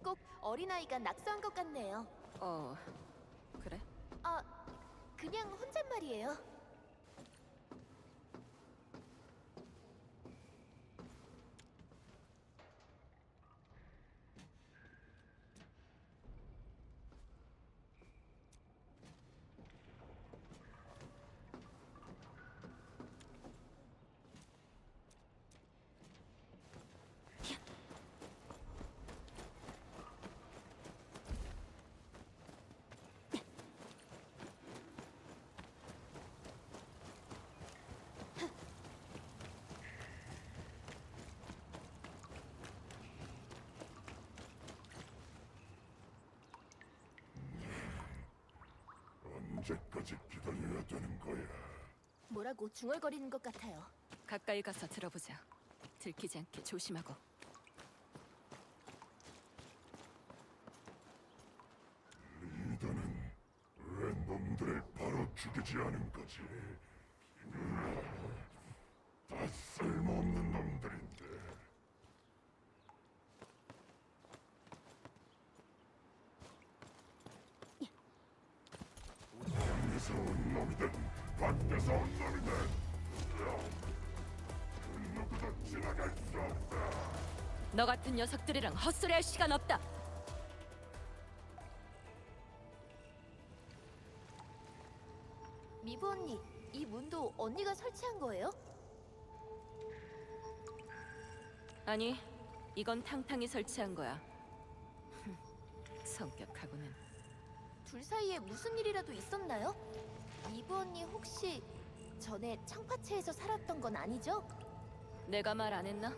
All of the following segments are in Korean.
꼭 어린아이가 낙서한 것 같네요. 그래? 아, 그냥 혼잣말이에요. 언제까지 기다려야 되는 거야? 뭐라고 중얼거리는 것 같아요. 가까이 가서 들어보자. 들키지 않게 조심하고. 리더는 왜 놈들을 바로 죽이지 않은 거지? 다 쓸모없는 놈들인데. 방에서 온 놈이든 밖에서 온 놈이든 그 누구도 지나갈 수 없다. 너 같은 녀석들이랑 헛소리할 시간 없다. 미부 언니, 이 문도 언니가 설치한 거예요? 아니, 이건 탕탕이 설치한 거야. 성격하고는. 둘 사이에 무슨 일이라도 있었나요? 미부 언니 혹시 전에 청파체에서 살았던 건 아니죠? 내가 말 안 했나?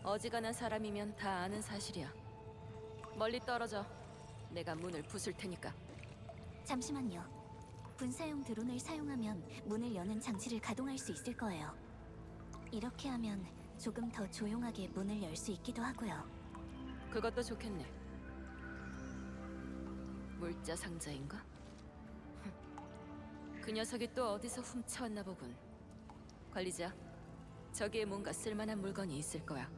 어지간한 사람이면 다 아는 사실이야. 멀리 떨어져. 내가 문을 부술 테니까. 잠시만요. 분사용 드론을 사용하면 문을 여는 장치를 가동할 수 있을 거예요. 이렇게 하면 조금 더 조용하게 문을 열 수 있기도 하고요. 그것도 좋겠네. 물자 상자인가? 그 녀석이 또 어디서 훔쳐왔나 보군. 관리자, 저기에 뭔가 쓸만한 물건이 있을 거야.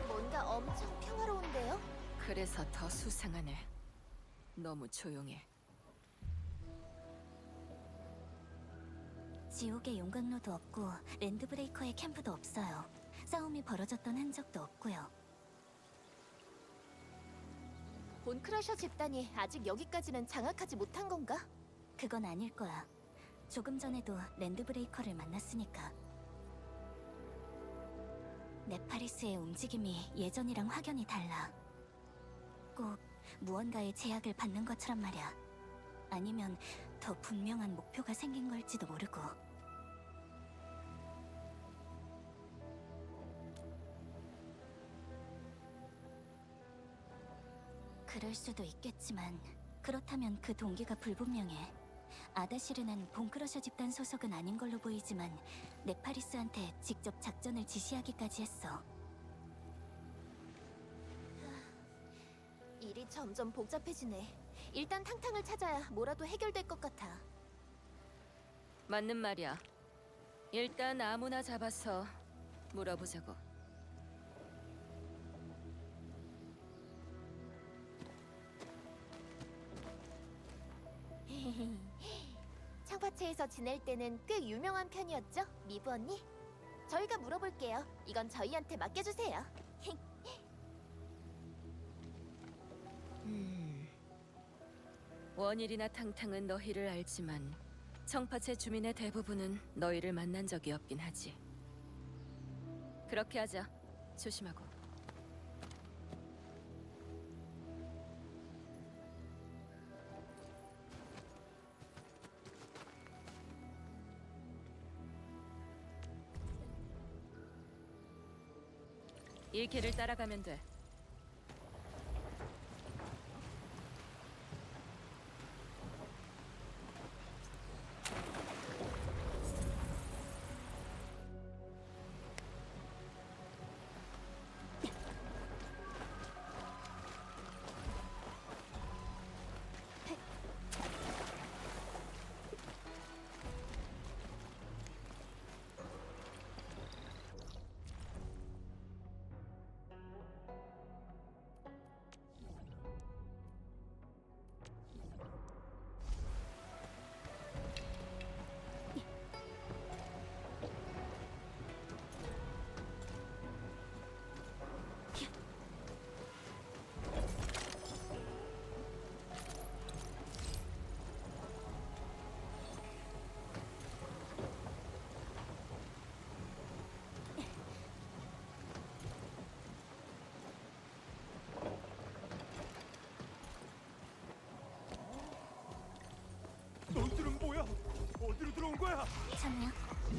뭔가 엄청 평화로운데요? 그래서 더 수상하네. 너무 조용해. 지옥의 용광로도 없고 랜드브레이커의 캠프도 없어요. 싸움이 벌어졌던 흔적도 없고요. 본크러셔 집단이 아직 여기까지는 장악하지 못한 건가? 그건 아닐 거야. 조금 전에도 랜드브레이커를 만났으니까. 네파리스의 움직임이 예전이랑 확연히 달라. 꼭 무언가의 제약을 받는 것처럼 말이야. 아니면 더 분명한 목표가 생긴 걸지도 모르고. 그럴 수도 있겠지만 그렇다면 그 동기가 불분명해. 아다시르는 본크러셔 집단 소속은 아닌 걸로 보이지만 네파리스한테 직접 작전을 지시하기까지 했어. 일이 점점 복잡해지네. 일단 탕탕을 찾아야 뭐라도 해결될 것 같아. 맞는 말이야. 일단 아무나 잡아서 물어보자고. 창파체에서 지낼 때는 꽤 유명한 편이었죠, 미브 언니? 저희가 물어볼게요. 이건 저희한테 맡겨주세요. 원일이나 탕탕은 너희를 알지만 청파체 주민의 대부분은 너희를 만난 적이 없긴 하지. 그렇게 하자. 조심하고. 이 길을 따라가면 돼. 너희들은 뭐야? 어디로 들어온 거야? 천명,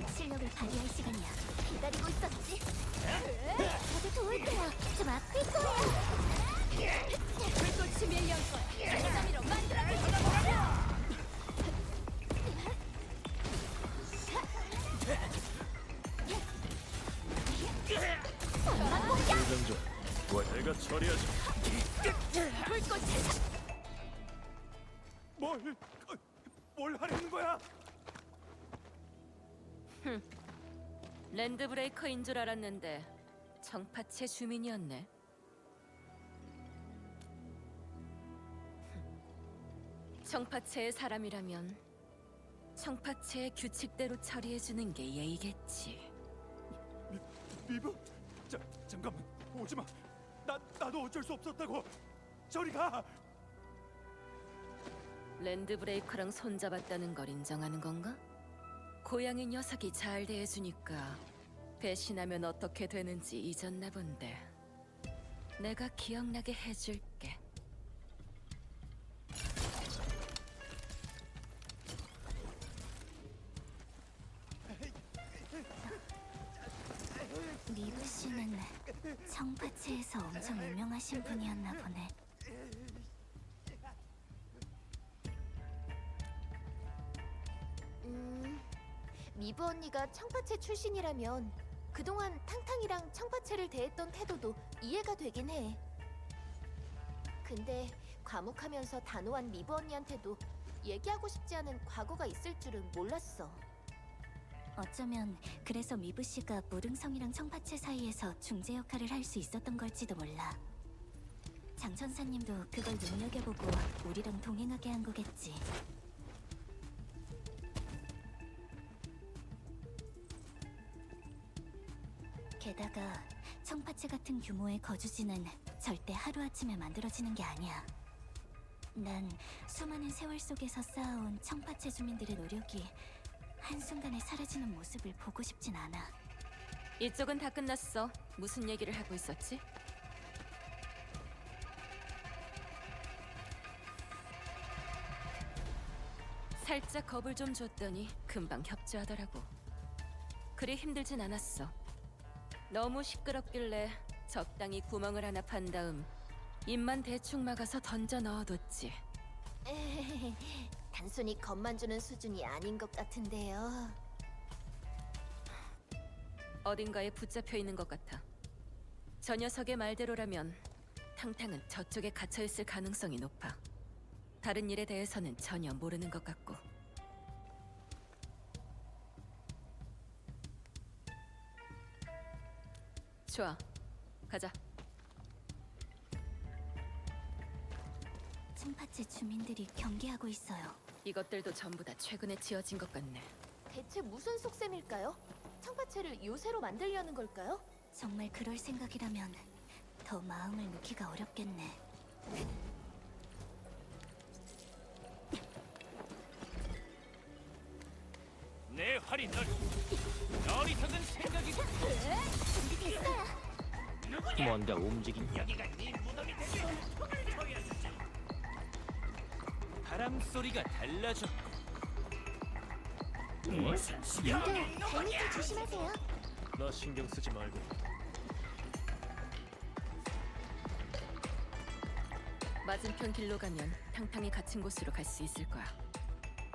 실력을 발휘할 시간이야. 기다리고 있었지. 저도 도울 거야. 좀 아플 거야. 불꽃이 밀려올 거야. 사다미로 만들어주지. 대장전, 뭐 내가 처리하지. 불꽃이 뭘 하려는 거야? 랜드 브레이커인 줄 알았는데 청파체 주민이었네. 청파체의 사람이라면 청파체의 규칙대로 처리해주는 게 예의겠지. 미브? 잠깐만, 오지 마. 나도 어쩔 수 없었다고. 저리 가. 랜드 브레이커랑 손잡았다는 걸 인정하는 건가? 고양이 녀석이 잘 대해주니까 배신하면 어떻게 되는지 잊었나 본데. 내가 기억나게 해줄게. 미브 씨는 청파체에서 엄청 유명하신 분이었나 보네. 미브 언니가 청파체 출신이라면 그동안 탕탕이랑 청파체를 대했던 태도도 이해가 되긴 해. 근데 과묵하면서 단호한 미브 언니한테도 얘기하고 싶지 않은 과거가 있을 줄은 몰랐어. 어쩌면 그래서 미브 씨가 무릉성이랑 청파체 사이에서 중재 역할을 할 수 있었던 걸지도 몰라. 장 천사님도 그걸 눈여겨보고 우리랑 동행하게 한 거겠지. 게다가 청파체 같은 규모의 거주지는 절대 하루아침에 만들어지는 게 아니야. 난 수많은 세월 속에서 쌓아온 청파체 주민들의 노력이 한순간에 사라지는 모습을 보고 싶진 않아. 이쪽은 다 끝났어. 무슨 얘기를 하고 있었지? 살짝 겁을 좀 줬더니 금방 협조하더라고. 그리 힘들진 않았어. 너무 시끄럽길래 적당히 구멍을 하나 판 다음 입만 대충 막아서 던져 넣어뒀지. 단순히 겁만 주는 수준이 아닌 것 같은데요. 어딘가에 붙잡혀 있는 것 같아. 저 녀석의 말대로라면 탕탕은 저쪽에 갇혀 있을 가능성이 높아. 다른 일에 대해서는 전혀 모르는 것 같고. 좋아, 가자. 청파체 주민들이 경계하고 있어요. 이것들도 전부 다 최근에 지어진 것 같네. 대체 무슨 속셈일까요? 청파채를 요새로 만들려는 걸까요? 정말 그럴 생각이라면 더 마음을 놓기가 어렵겠네. 내 활이 널 어리석은 생각이고 뭔가 움직임. 여기가 네 무덤이 되게 보여주자. 바람 소리가 달라졌고 무슨 시야? 데미지 조심하세요. 나 신경 쓰지 말고. 맞은편 길로 가면 탕탕이 갇힌 곳으로 갈 수 있을 거야.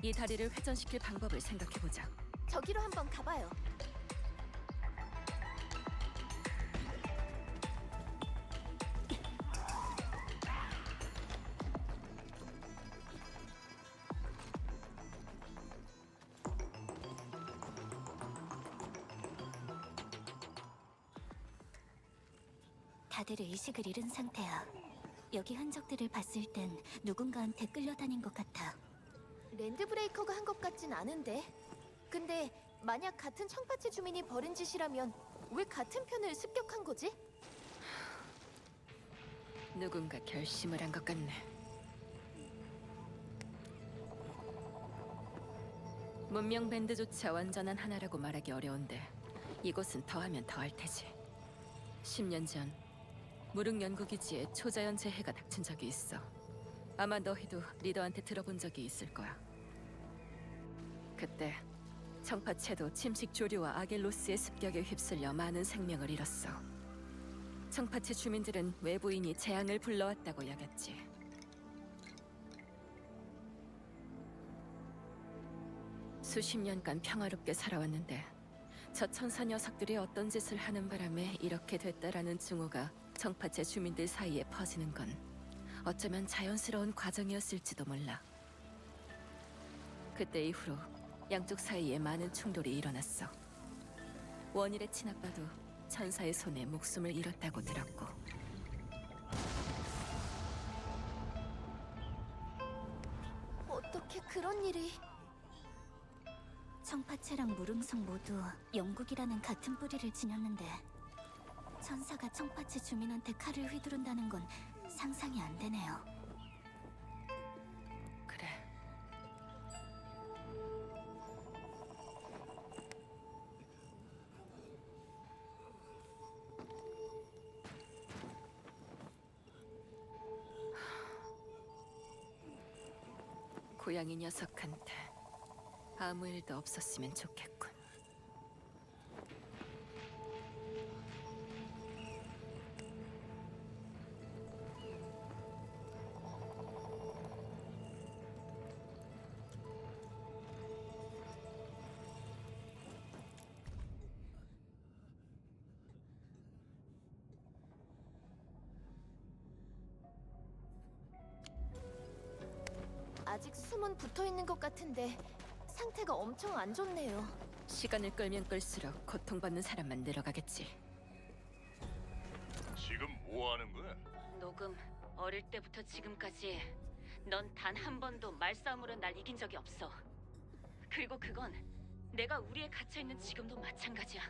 이 다리를 회전시킬 방법을 생각해보자. 저기로 한번 가봐요. 다들 의식을 잃은 상태야. 여기 흔적들을 봤을 땐 누군가한테 끌려다닌 것 같아. 랜드브레이커가 한 것 같진 않은데. 근데 만약 같은 청파채 주민이 벌인 짓이라면 왜 같은 편을 습격한 거지? 누군가 결심을 한 것 같네. 문명 밴드조차 완전한 하나라고 말하기 어려운데 이곳은 더하면 더할 테지. 10년 전 무릉 연구기지에 초자연 재해가 닥친 적이 있어. 아마 너희도 리더한테 들어본 적이 있을 거야. 그때 청파채도 침식 조류와 아겔로스의 습격에 휩쓸려 많은 생명을 잃었어. 청파채 주민들은 외부인이 재앙을 불러왔다고 여겼지. 수십 년간 평화롭게 살아왔는데 저 천사 녀석들이 어떤 짓을 하는 바람에 이렇게 됐다라는 증오가 청파채 주민들 사이에 퍼지는 건 어쩌면 자연스러운 과정이었을지도 몰라. 그때 이후로 양쪽 사이에 많은 충돌이 일어났어. 원일의 친아빠도 천사의 손에 목숨을 잃었다고 들었고. 어떻게 그런 일이... 청파채랑 무릉성 모두 영국이라는 같은 뿌리를 지녔는데 천사가 청파채 주민한테 칼을 휘두른다는 건 상상이 안 되네요. 그래. 고양이 녀석한테 아무 일도 없었으면 좋겠군. 아직 숨은 붙어있는 것 같은데 상태가 엄청 안 좋네요. 시간을 끌면 끌수록 고통받는 사람만 늘어가겠지. 지금 뭐 하는 거야? 녹음, 어릴 때부터 지금까지 넌 단 한 번도 말싸움으로 날 이긴 적이 없어. 그리고 그건 내가 우리에 갇혀있는 지금도 마찬가지야.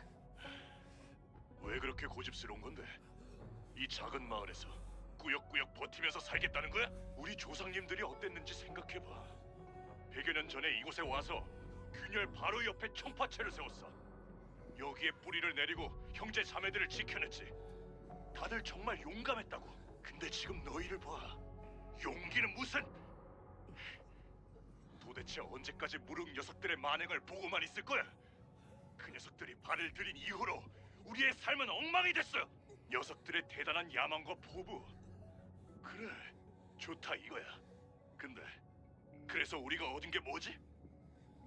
왜 그렇게 고집스러운 건데? 이 작은 마을에서 꾸역꾸역 버티면서 살겠다는 거야? 우리 조상님들이 어땠는지 생각해봐. 100여 년 전에 이곳에 와서 균열 바로 옆에 청파채를 세웠어. 여기에 뿌리를 내리고 형제 자매들을 지켜냈지. 다들 정말 용감했다고. 근데 지금 너희를 봐. 용기는 무슨... 도대체 언제까지 무릉 녀석들의 만행을 보고만 있을 거야? 그 녀석들이 발을 들인 이후로 우리의 삶은 엉망이 됐어. 녀석들의 대단한 야망과 포부. 그래, 좋다 이거야. 근데 그래서 우리가 얻은 게 뭐지?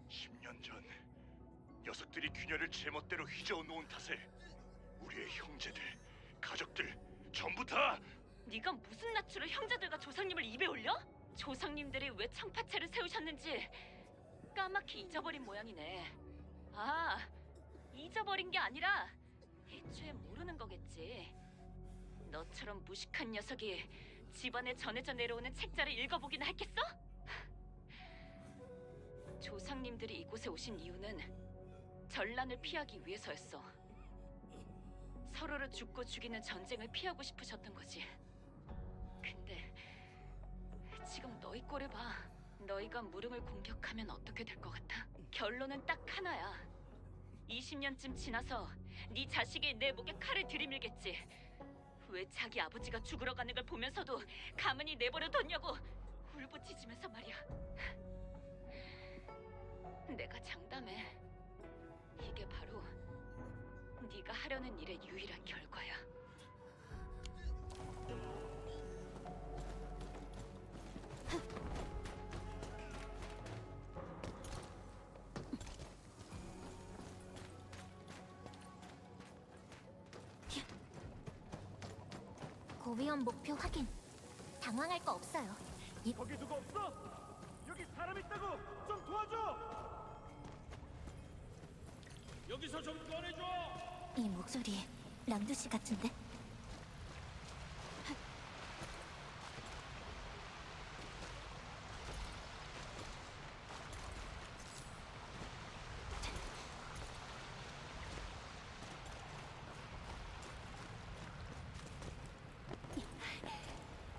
10년 전 녀석들이 균열을 제멋대로 휘저어 놓은 탓에 우리의 형제들, 가족들 전부 다... 네가 무슨 낯으로 형제들과 조상님을 입에 올려? 조상님들이 왜 청파채를 세우셨는지 까맣게 잊어버린 모양이네. 아, 잊어버린 게 아니라 애초에 모르는 거겠지. 너처럼 무식한 녀석이 집안에 전해져 내려오는 책자를 읽어보기나 했겠어? 조상님들이 이곳에 오신 이유는 전란을 피하기 위해서였어. 서로를 죽고 죽이는 전쟁을 피하고 싶으셨던 거지. 근데 지금 너희 꼴을 봐. 너희가 무릉을 공격하면 어떻게 될 것 같아? 결론은 딱 하나야. 20년쯤 지나서 네 자식이 내 목에 칼을 들이밀겠지. 왜 자기 아버지가 죽으러 가는 걸 보면서도 가만히 내버려뒀냐고 울부짖으면서 말이야. 내가 장담해. 이게 바로 네가 하려는 일의 유일한 결과야. 고위험 목표 확인. 당황할 거 없어요. 거기 누구 없어? 여기 사람 있다고! 좀 도와줘! 여기서 좀 꺼내줘! 이 목소리 랑두 씨 같은데?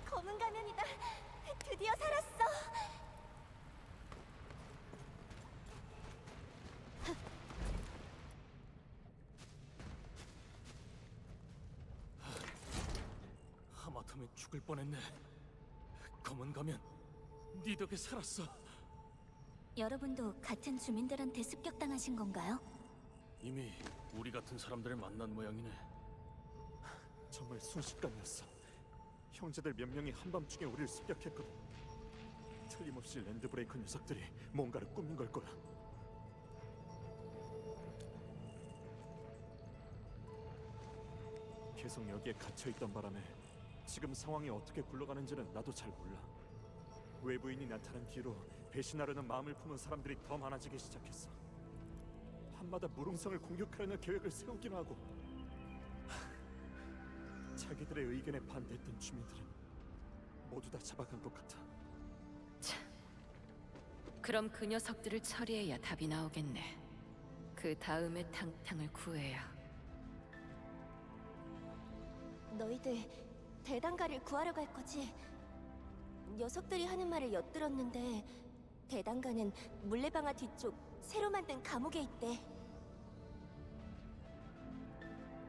검은 가면이다. 드디어 살았어. 하마터면 죽을 뻔했네. 검은 가면 네 덕에 살았어. 여러분도 같은 주민들한테 습격당하신 건가요? 이미 우리 같은 사람들을 만난 모양이네. 정말 순식간이었어. 형제들 몇 명이 한밤중에 우리를 습격했거든. 틀림없이 랜드브레이커 녀석들이 뭔가를 꾸민 걸 거야. 계속 여기에 갇혀있던 바람에 지금 상황이 어떻게 굴러가는지는 나도 잘 몰라. 외부인이 나타난 뒤로 배신하려는 마음을 품은 사람들이 더 많아지기 시작했어. 한마다 무릉성을 공격하려는 계획을 세우긴 하고, 자기들의 의견에 반대했던 주민들은 모두 다 잡아간 것 같아. 그럼 그 녀석들을 처리해야 답이 나오겠네. 그 다음에 탕탕을 구해야. 너희들 대단가를 구하러 갈 거지? 녀석들이 하는 말을 엿들었는데 대단가는 물레방아 뒤쪽 새로 만든 감옥에 있대.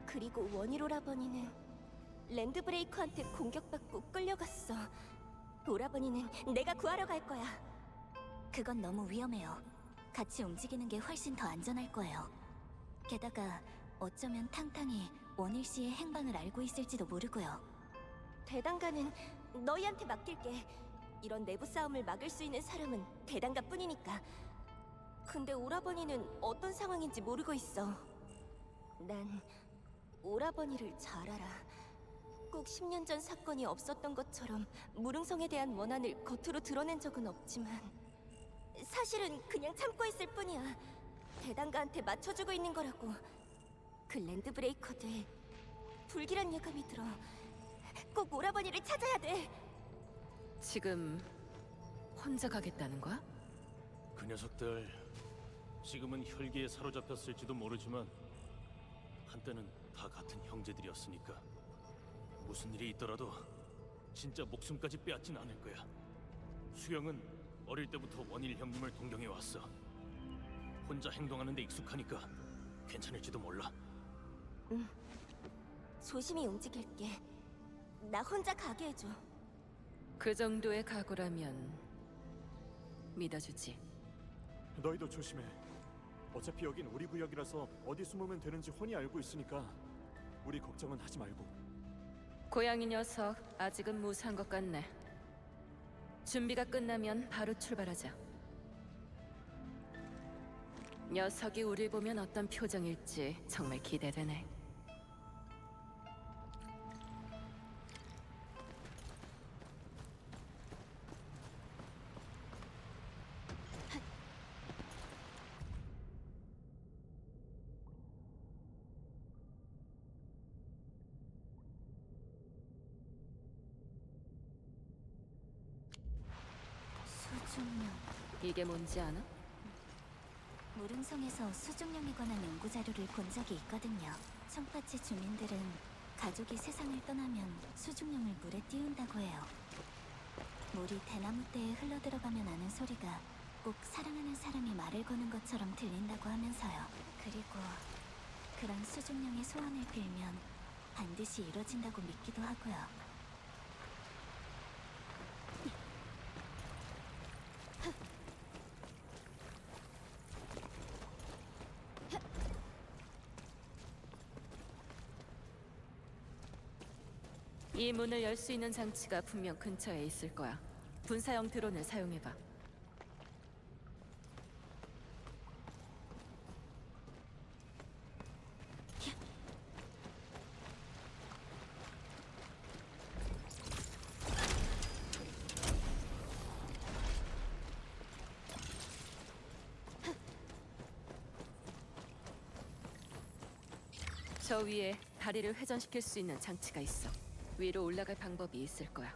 그리고 원일 오라버니는 랜드브레이커한테 공격받고 끌려갔어. 오라버니는 내가 구하러 갈 거야. 그건 너무 위험해요. 같이 움직이는 게 훨씬 더 안전할 거예요. 게다가 어쩌면 탕탕이 원일 씨의 행방을 알고 있을지도 모르고요. 대단가는 너희한테 맡길게. 이런 내부 싸움을 막을 수 있는 사람은 대단가뿐이니까. 근데 오라버니는 어떤 상황인지 모르고 있어. 난 오라버니를 잘 알아. 꼭 10년 전 사건이 없었던 것처럼 무릉성에 대한 원한을 겉으로 드러낸 적은 없지만 사실은 그냥 참고 있을 뿐이야. 대단가한테 맞춰주고 있는 거라고. 그 랜드브레이커들 불길한 예감이 들어. 꼭 오라버니를 찾아야 돼. 지금 혼자 가겠다는 거야? 그 녀석들 지금은 혈기에 사로잡혔을지도 모르지만 한때는 다 같은 형제들이었으니까 무슨 일이 있더라도 진짜 목숨까지 빼앗진 않을 거야. 수경은 어릴 때부터 원일 형님을 동경해 왔어. 혼자 행동하는 데 익숙하니까 괜찮을지도 몰라. 조심히 움직일게. 나 혼자 가게 해줘. 그 정도의 각오라면 믿어주지. 너희도 조심해. 어차피 여긴 우리 구역이라서 어디 숨으면 되는지 훤히 알고 있으니까 우리 걱정은 하지 말고. 고양이 녀석 아직은 무사한 것 같네. 준비가 끝나면 바로 출발하자. 녀석이 우릴 보면 어떤 표정일지 정말 기대되네. 수중령. 이게 뭔지 아나? 무릉성에서 수중령에 관한 연구 자료를 본 적이 있거든요. 청파치 주민들은 가족이 세상을 떠나면 수중령을 물에 띄운다고 해요. 물이 대나무대에 흘러들어가면 나는 소리가 꼭 사랑하는 사람이 말을 거는 것처럼 들린다고 하면서요. 그리고 그런 수중령의 소원을 빌면 반드시 이뤄진다고 믿기도 하고요. 이 문을 열 수 있는 장치가 분명 근처에 있을 거야. 분사형 드론을 사용해봐. 저 위에 다리를 회전시킬 수 있는 장치가 있어. 위로 올라갈 방법이 있을 거야.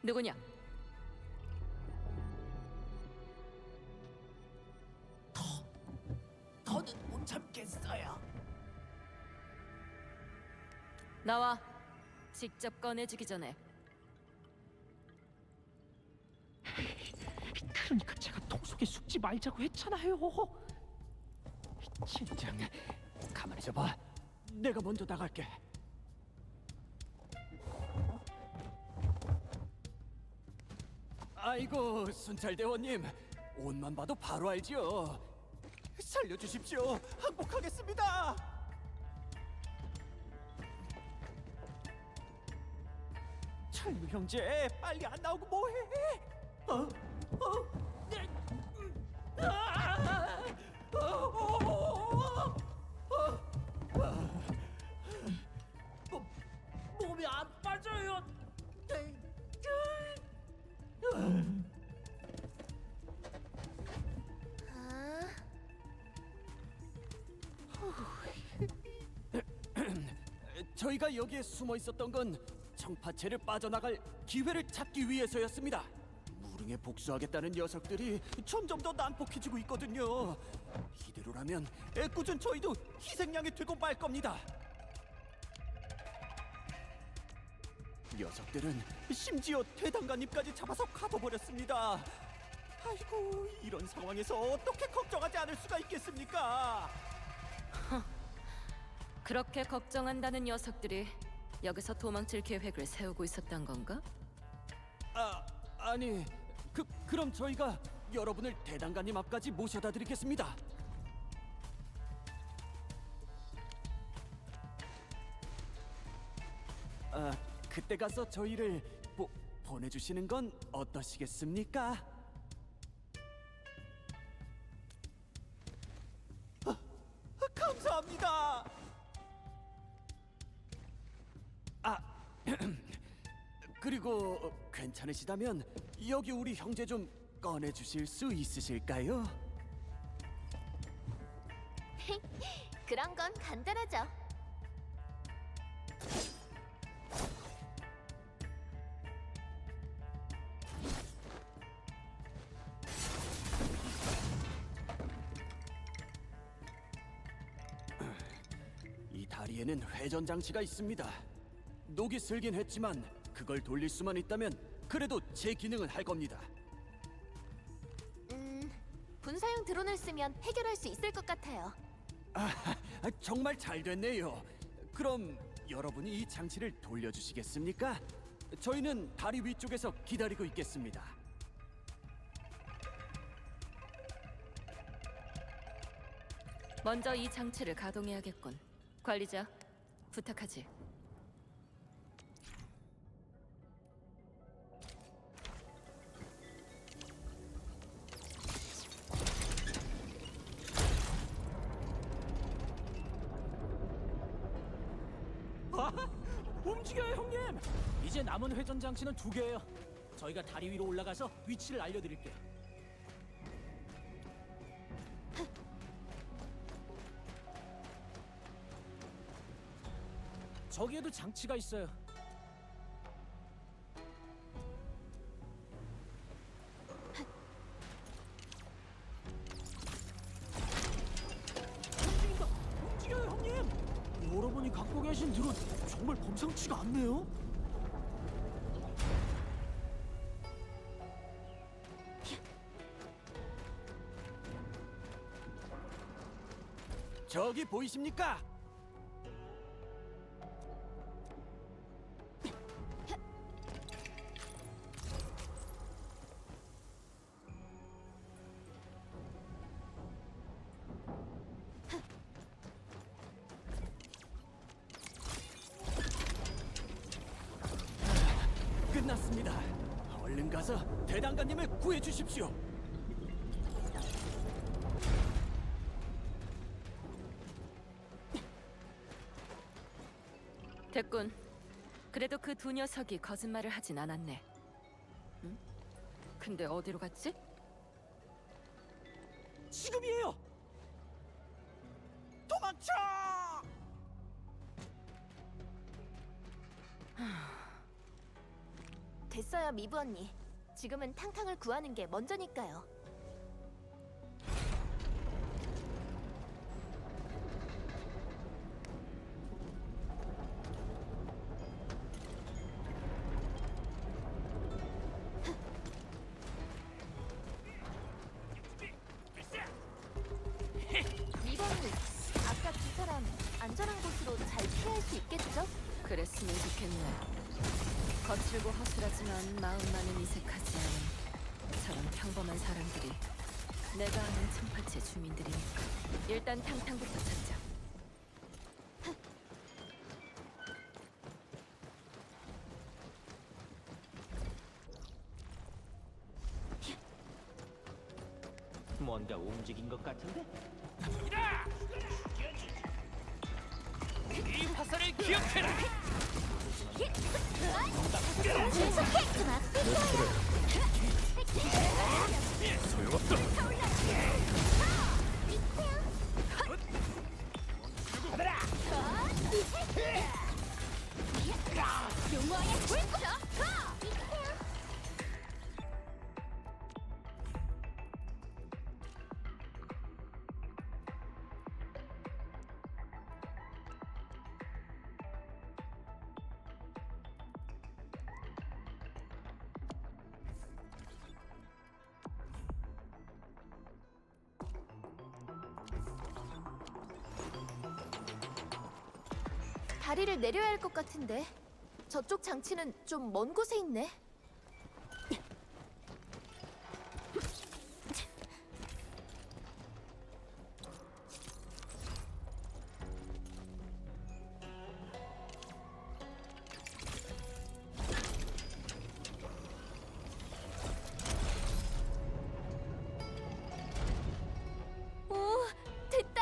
누구냐? 더는 못 참겠어요. 나와. 직접 꺼내주기 전에. 그러니까 제가 통 속에 숨지 말자고 했잖아요. 진정 가만히 있어봐. 내가 먼저 나갈게. 아이고 순찰대원님, 옷만 봐도 바로 알지요. 살려주십시오. 항복하겠습니다. 철무 형제, 빨리 안 나오고 뭐해? 몸이 안 빠져요. 저희가 여기에 숨어 있었던 건 청파체를 빠져나갈 기회를 찾기 위해서였습니다. 무릉에 복수하겠다는 녀석들이 점점 더 난폭해지고 있거든요. 이대로라면 애꿎은 저희도 희생양이 되고 말 겁니다. 녀석들은 심지어 대장간님까지 잡아서 가둬버렸습니다. 아이고, 이런 상황에서 어떻게 걱정하지 않을 수가 있겠습니까? 그렇게 걱정한다는 녀석들이 여기서 도망칠 계획을 세우고 있었던 건가? 아니, 그럼 저희가 여러분을 대장간님 앞까지 모셔다 드리겠습니다. 그때 가서 저희를 보내주시는 건 어떠시겠습니까? 감사합니다. 그리고 괜찮으시다면 여기 우리 형제 좀 꺼내 주실 수 있으실까요? 그런 건 간단하죠. 이 다리에는 회전 장치가 있습니다. 녹이 슬긴 했지만 그걸 돌릴 수만 있다면 그래도 제 기능은 할 겁니다. 분사용 드론을 쓰면 해결할 수 있을 것 같아요. 정말 잘 됐네요. 그럼 여러분이 이 장치를 돌려주시겠습니까? 저희는 다리 위쪽에서 기다리고 있겠습니다. 먼저 이 장치를 가동해야겠군. 관리자, 부탁하지. 움직여요, 형님. 이제 남은 회전 장치는 2개예요. 저희가 다리 위로 올라가서 위치를 알려드릴게요. 저기에도 장치가 있어요. 움직여요, 형님. 여러분이 갖고 계신 드론 정말 범상치가 않네요. 저기 보이십니까? 끝났습니다. 얼른 가서 대장관님을 구해 주십시오. 됐군. 그래도 그 두 녀석이 거짓말을 하진 않았네. 응? 근데 어디로 갔지? 지금이에요. 도망쳐! 됐어요, 미부 언니. 지금은 탕탕을 구하는 게 먼저니까요. 미부 언니, 아까 두 사람 안전한 곳으로 잘 피할 수 있겠죠? 그랬으면 좋겠네. 거칠고 허술하지만 마음만은 이색하지 않은 저런 평범한 사람들이 내가 아는 청파체 주민들이니까. 일단 탕탕부터 찾자. 뭔가 움직인 것 같은데? 이 화살을 기억해라! 용왕의 불꽃! 다리를 내려야 할 것 같은데 저쪽 장치는 좀 먼 곳에 있네. 오, 됐다.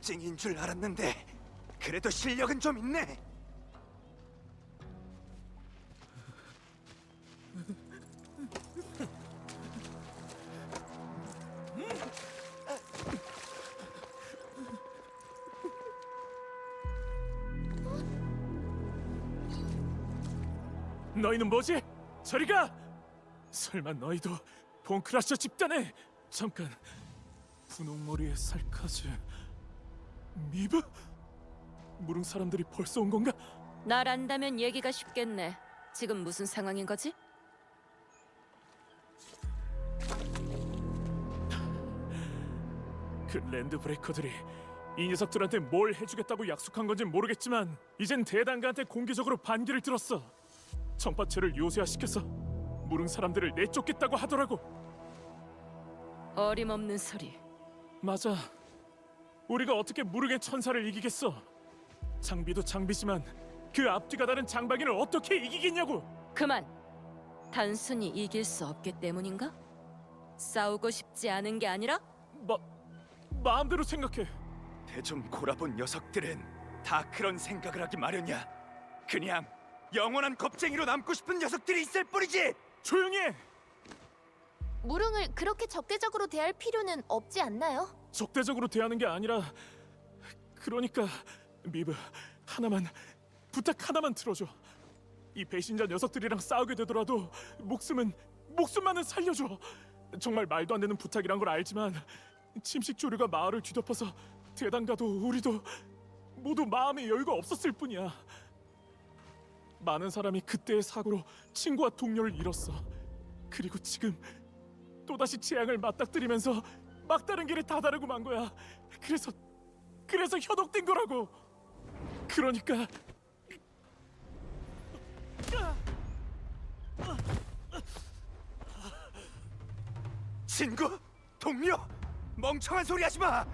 겁쟁이인 줄 알았는데 그래도 실력은 좀 있네. 너희는 뭐지? 저리 가! 설마 너희도 폰크라셔 집단에 잠깐 분홍머리의 살카즈 미브? 무릉 사람들이 벌써 온 건가? 날 안다면 얘기가 쉽겠네. 지금 무슨 상황인 거지? 그 랜드 브레이커들이 이 녀석들한테 뭘 해주겠다고 약속한 건진 모르겠지만 이젠 대단가한테 공개적으로 반기를 들었어. 청파체를 요새화시켜서 무릉 사람들을 내쫓겠다고 하더라고. 어림없는 소리. 맞아. 우리가 어떻게 무릉의 천사를 이기겠어? 장비도 장비지만 그 앞뒤가 다른 장박인을 어떻게 이기겠냐고. 그만. 단순히 이길 수 없기 때문인가? 싸우고 싶지 않은 게 아니라? 마음대로 생각해. 대좀 골아본 녀석들은 다 그런 생각을 하기 마련이야. 그냥 영원한 겁쟁이로 남고 싶은 녀석들이 있을 뿐이지. 조용히 해. 무릉을 그렇게 적대적으로 대할 필요는 없지 않나요? 적대적으로 대하는 게 아니라 그러니까 미브 하나만 부탁 하나만 들어줘. 이 배신자 녀석들이랑 싸우게 되더라도 목숨만은 살려줘. 정말 말도 안 되는 부탁이란 걸 알지만 침식 조류가 마을을 뒤덮어서 대단가도 우리도 모두 마음의 여유가 없었을 뿐이야. 많은 사람이 그때의 사고로 친구와 동료를 잃었어. 그리고 지금 또다시 재앙을 맞닥뜨리면서 막다른 길을 다 다르고 만 거야. 그래서 현혹된 거라고. 그러니까 친구? 동료? 멍청한 소리 하지 마.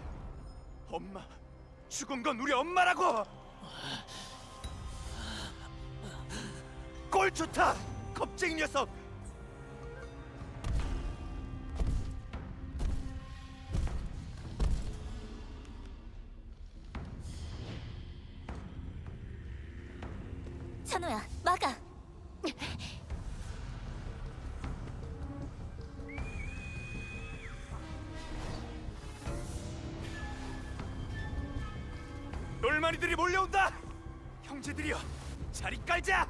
엄마, 죽은 건 우리 엄마라고. 꼴 좋다, 겁쟁이 녀석. 찬호야, 막아. 놀마니들이 몰려온다. 형제들이여, 자리 깔자.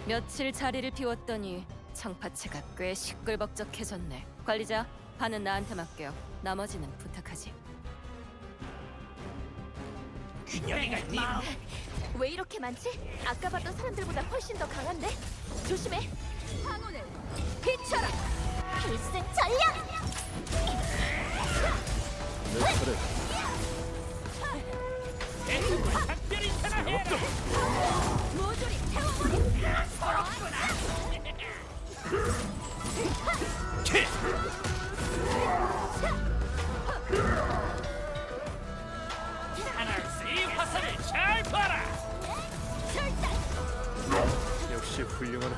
며칠 자리를 비웠더니 청파체가 꽤 시끌벅적해졌네. 관리자, 반은 나한테 맡겨. 나머지는 부탁하지. 왜 이렇게 많지? 아까 봤던 사람들보다 훨씬 더 강한데? 조심해. 황혼을 비춰라. 필승 전략. 모조리 태워버려. 역시 훌륭하네.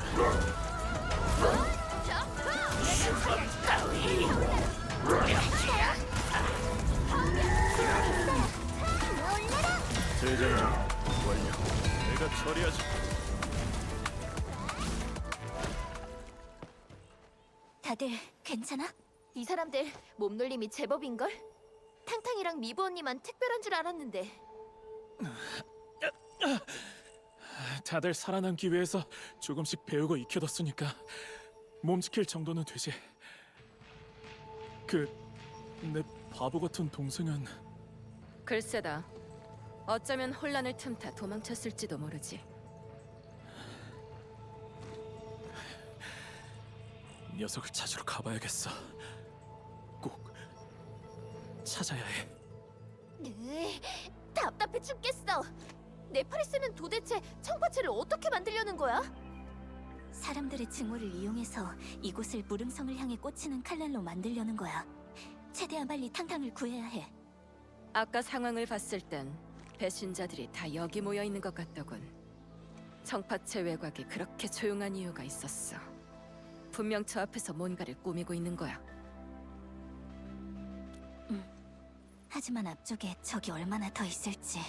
재장전 완료. 내가 처리하지. 다들 괜찮아? 이 사람들 몸놀림이 제법인걸? 탕탕이랑 미부 언니만 특별한 줄 알았는데. 다들 살아남기 위해서 조금씩 배우고 익혀뒀으니까 몸 지킬 정도는 되지. 내 바보 같은 동생은 글쎄다. 어쩌면 혼란을 틈타 도망쳤을지도 모르지. 녀석을 찾으러 가봐야겠어. 꼭 찾아야 해. 답답해 죽겠어. 네파리스는 도대체 청파체를 어떻게 만들려는 거야? 사람들의 증오를 이용해서 이곳을 무릉성을 향해 꽂히는 칼날로 만들려는 거야. 최대한 빨리 탕탕을 구해야 해. 아까 상황을 봤을 땐 배신자들이 다 여기 모여 있는 것 같더군. 청파체 외곽이 그렇게 조용한 이유가 있었어. 분명 저 앞에서 뭔가를 꾸미고 있는 거야. 하지만 앞쪽에 적이 얼마나 더 있을지.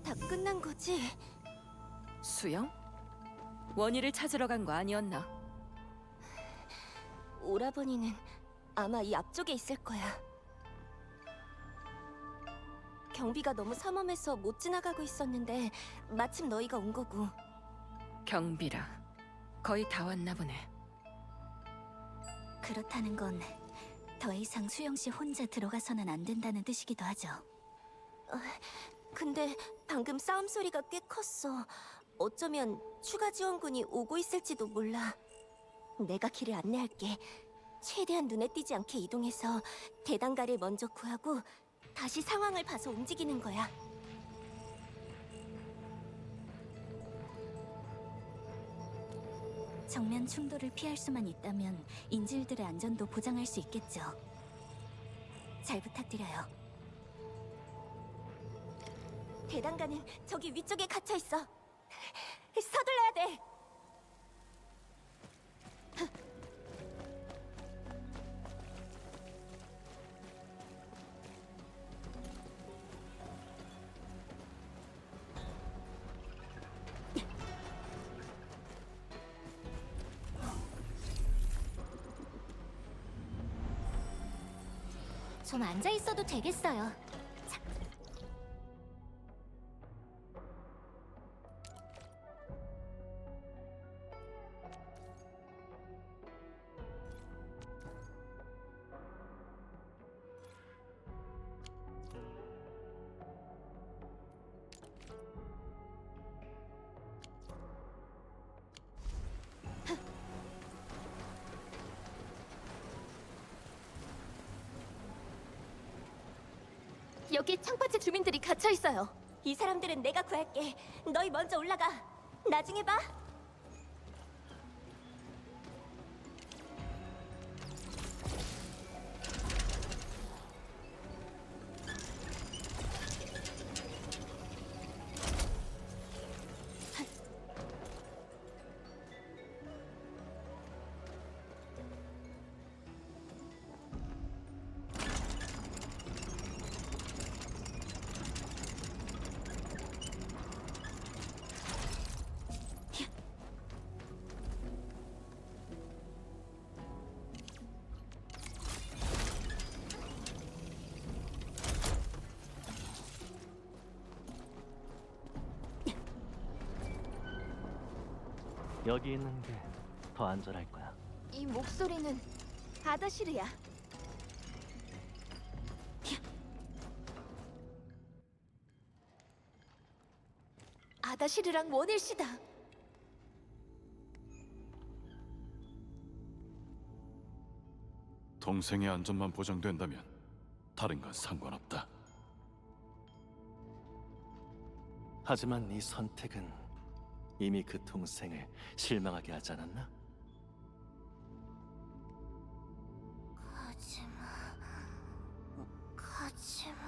다 끝난 거지? 수영? 원희를 찾으러 간 거 아니었나? 오라버니는 아마 이 앞쪽에 있을 거야. 경비가 너무 삼엄해서 못 지나가고 있었는데 마침 너희가 온 거고. 경비라. 거의 다 왔나 보네. 그렇다는 건 더 이상 수영 씨 혼자 들어가서는 안 된다는 뜻이기도 하죠. 근데 방금 싸움 소리가 꽤 컸어. 어쩌면 추가 지원군이 오고 있을지도 몰라. 내가 길을 안내할게. 최대한 눈에 띄지 않게 이동해서 대단가를 먼저 구하고 다시 상황을 봐서 움직이는 거야. 정면 충돌을 피할 수만 있다면 인질들의 안전도 보장할 수 있겠죠. 잘 부탁드려요. 대단가는 저기 위쪽에 갇혀 있어. 서둘러야 돼. 좀 앉아 있어도 되겠어요. 여기 청파체 주민들이 갇혀 있어요. 이 사람들은 내가 구할게. 너희 먼저 올라가. 나중에 봐. 여기 있는 게 더 안전할 거야. 이 목소리는 아다시르야. 아다시르랑 원일씨다. 동생의 안전만 보장된다면 다른 건 상관없다. 하지만 네 선택은 이미 그 동생을 실망하게 하지 않았나? 가지마.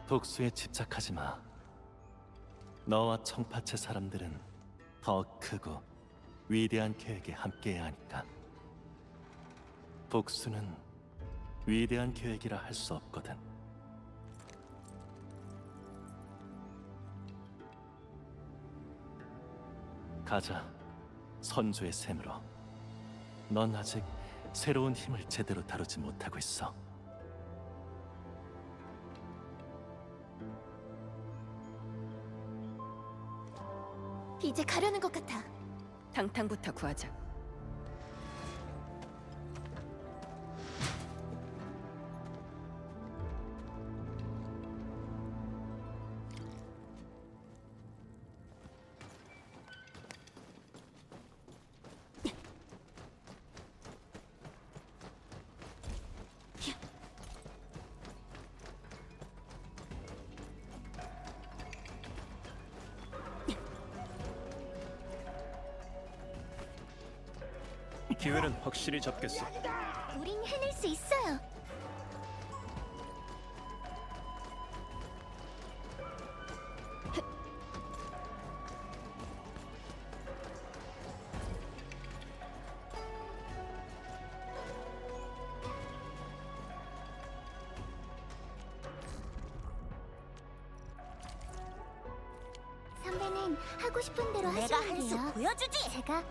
독수에 집착하지 마. 너와 청파체 사람들은 더 크고 위대한 계획에 함께해야 하니까. 복수는 위대한 계획이라 할 수 없거든. 가자, 선조의 셈으로. 넌 아직 새로운 힘을 제대로 다루지 못하고 있어. 이제 가려는 것 같아. 당탕부터 구하자. 기회는 확실히 잡겠어. 우린 해낼 수 있어요. 선배는 하고 싶은 대로 내가 하시면 한 수 돼요. 보여주지. 제가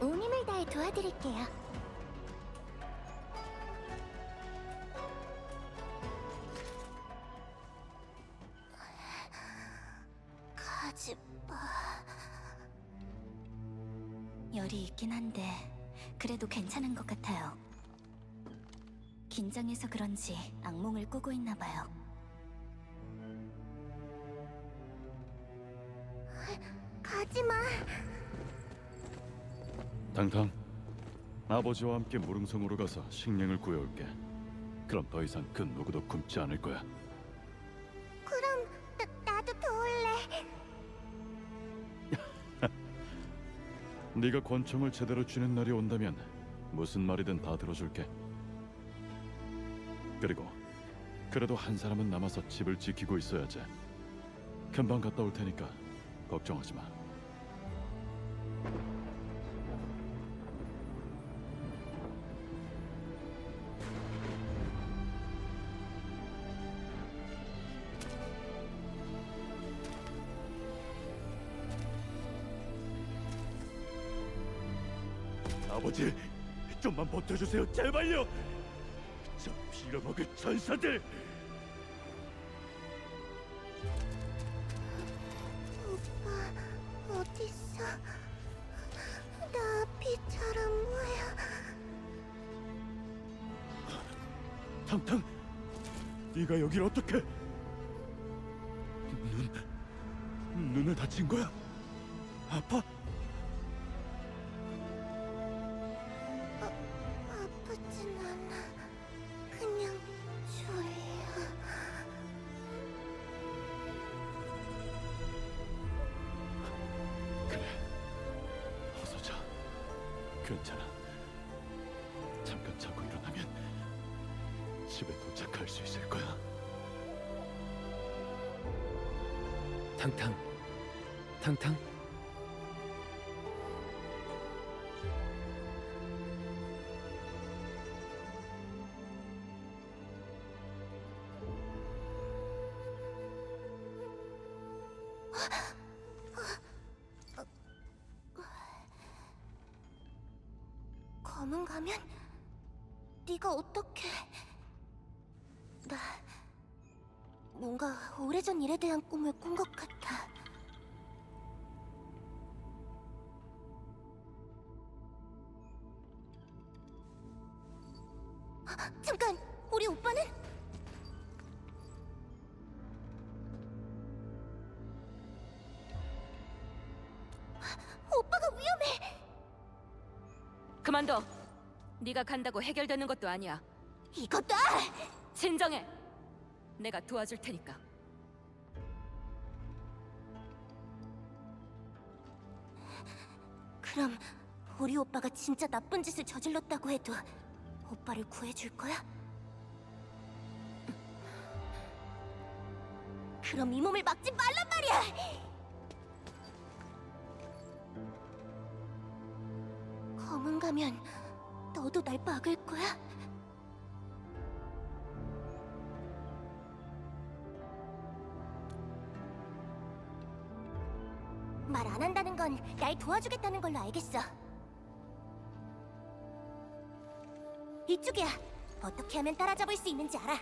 온 힘을 다해 도와드릴게요. 가지 마. 열이 있긴 한데 그래도 괜찮은 것 같아요. 긴장해서 그런지 악몽을 꾸고 있나 봐요. 가지 마. 당당, 아버지와 함께 무릉성으로 가서 식량을 구해올게. 그럼 더 이상 그 누구도 굶지 않을 거야. 그럼 나도 도울래. 네가 권총을 제대로 쥐는 날이 온다면 무슨 말이든 다 들어줄게. 그리고 그래도 한 사람은 남아서 집을 지키고 있어야지. 금방 갔다 올 테니까 걱정하지 마. 아버지, 좀만 버텨주세요, 제발요. 저 빌어먹을 천사들. 오빠 어딨어? 나 앞이 잘 안 보여. 탕탕, 네가 여길 어떻게? 눈을 다친 거야? 아파? 아프진 않아. 그냥 졸려. 그래, 어서 자. 괜찮아. 잠깐 자고 일어나면 집에 도착할 수 있을 거야. 탕탕, 탕탕. 검은 가면? 네가 어떻게? 나 뭔가 오래전 일에 대한 꿈을 꾼 것 같아. 잠깐, 우리 오빠는? 오빠가 위험해. 그만둬. 네가 간다고 해결되는 것도 아니야. 이것도! 진정해. 내가 도와줄 테니까. 그럼 우리 오빠가 진짜 나쁜 짓을 저질렀다고 해도 오빠를 구해줄 거야? 그럼 이 몸을 막지 말란 말이야! 검은 가면 너도 날 막을 거야? 말 안 한다는 건 날 도와주겠다는 걸로 알겠어. 이쪽이야. 어떻게 하면 따라잡을 수 있는지 알아.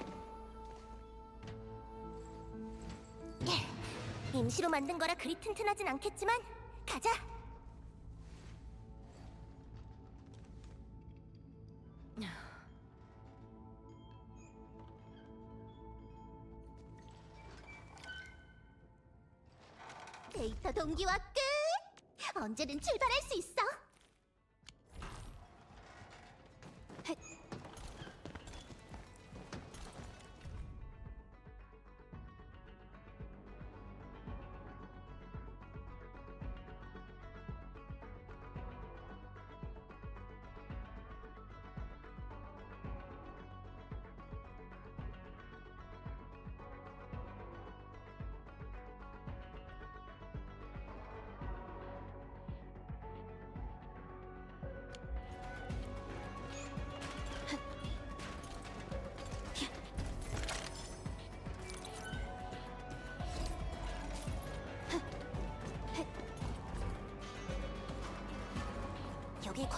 임시로 만든 거라 그리 튼튼하진 않겠지만 가자. 데이터 동기화 끝! 언제든 출발할 수 있어.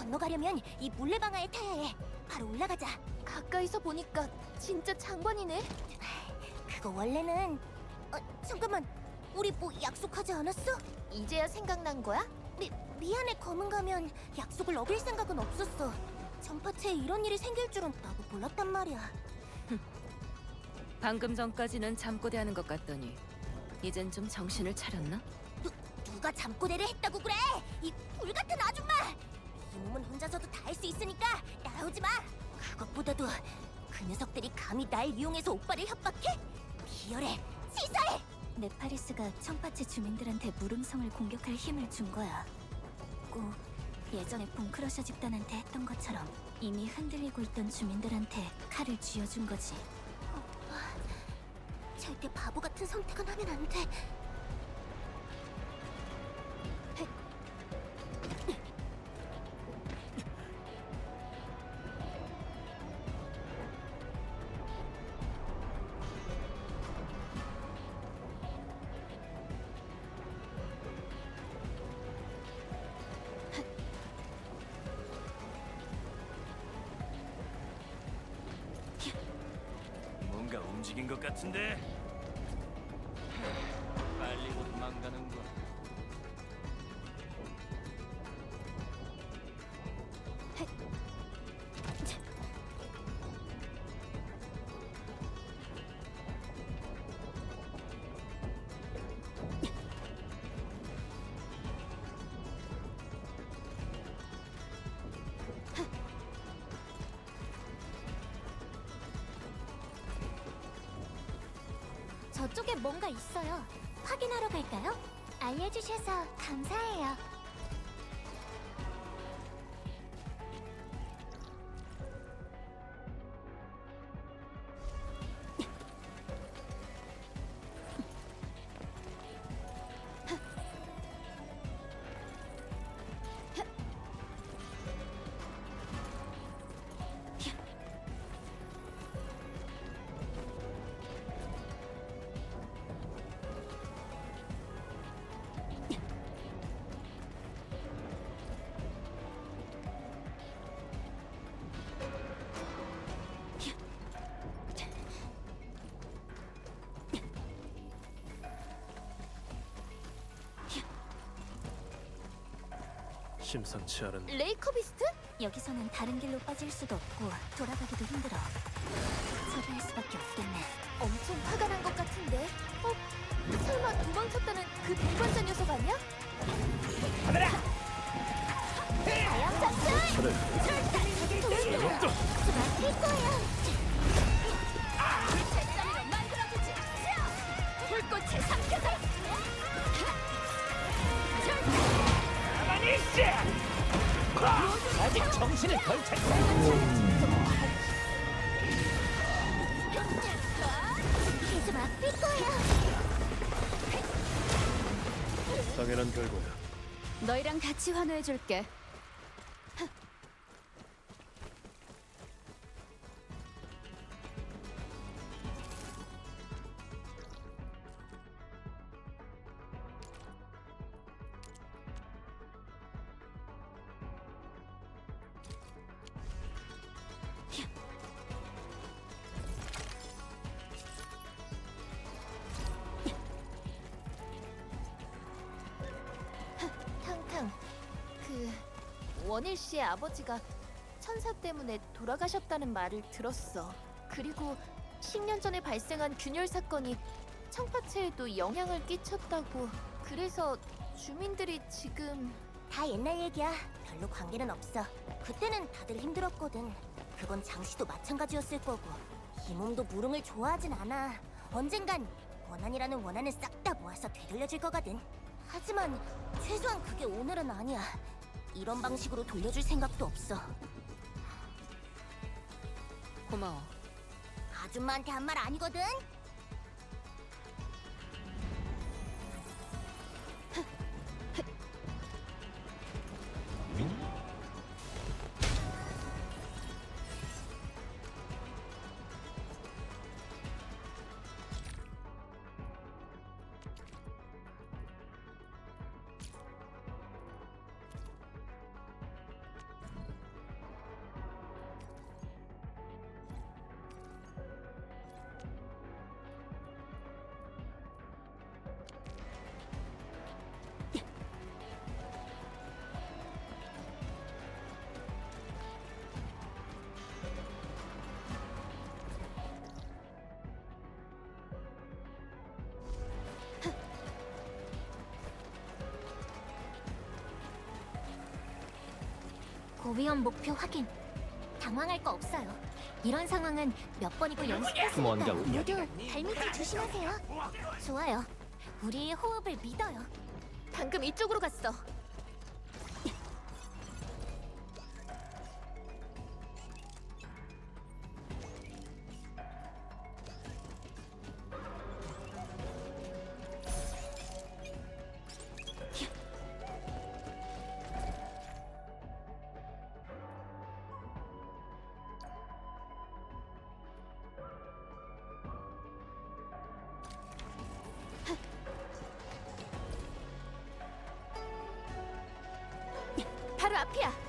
건너가려면 이 물레방아에 타야 해. 바로 올라가자. 가까이서 보니까 진짜 장관이네. 그거 원래는... 잠깐만. 우리 뭐 약속하지 않았어? 이제야 생각난 거야? 미안해, 검은 가면. 약속을 어길 생각은 없었어. 전파체에 이런 일이 생길 줄은 나도 몰랐단 말이야. 방금 전까지는 잠꼬대하는 것 같더니 이젠 좀 정신을 차렸나? 누가 잠꼬대를 했다고 그래? 이 불같은 아줌마! 이 몸은 혼자서도 다 할 수 있으니까 따라오지 마! 그것보다도 그 녀석들이 감히 날 이용해서 오빠를 협박해? 비열해! 치사해! 네파리스가 청파체 주민들한테 무릉성을 공격할 힘을 준 거야. 꼭 예전에 본크러셔 집단한테 했던 것처럼 이미 흔들리고 있던 주민들한테 칼을 쥐어준 거지. 절대 바보 같은 선택은 하면 안 돼. 뭔가 움직인 것 같은데. 빨리 도망가는군. 저쪽에 뭔가 있어요. 확인하러 갈까요? 알려주셔서 감사해요. 심상치 않은. 레이커비스트? 여기서는 다른 길로 빠질 수도 없고 돌아가기도 힘들어. 처리할 수밖에 없겠네. 엄청 화가 난 것 같은데. 설마 도망쳤다는 그 동반자 녀석 아니야? 가느라! 다양 작전! 절대! 막힐 거야! 불찰감으로 만들어주지! 불꽃을 삼켜서! 아직 정신을 덜 차려. 이제 막힐 거야! 당연한 결과야. 너희랑 같이 환호해줄게. 탕탕, 원일 씨의 아버지가 천사 때문에 돌아가셨다는 말을 들었어. 그리고 10년 전에 발생한 균열 사건이 청파체에도 영향을 끼쳤다고. 그래서 주민들이 지금... 다 옛날 얘기야. 별로 관계는 없어. 그때는 다들 힘들었거든. 그건 장씨도 마찬가지였을 거고. 이 몸도 무릉을 좋아하진 않아. 언젠간 원한이라는 원한을 싹 다 모아서 되돌려줄 거거든. 하지만 최소한 그게 오늘은 아니야. 이런 방식으로 돌려줄 생각도 없어. 고마워. 아줌마한테 한 말 아니거든? 위험 목표 확인. 당황할 거 없어요. 이런 상황은 몇 번이고 연습했으니까 뭔가 모두 발밑을 조심하세요. 좋아요. 우리의 호흡을 믿어요. 방금 이쪽으로 갔어. 바로 앞이야.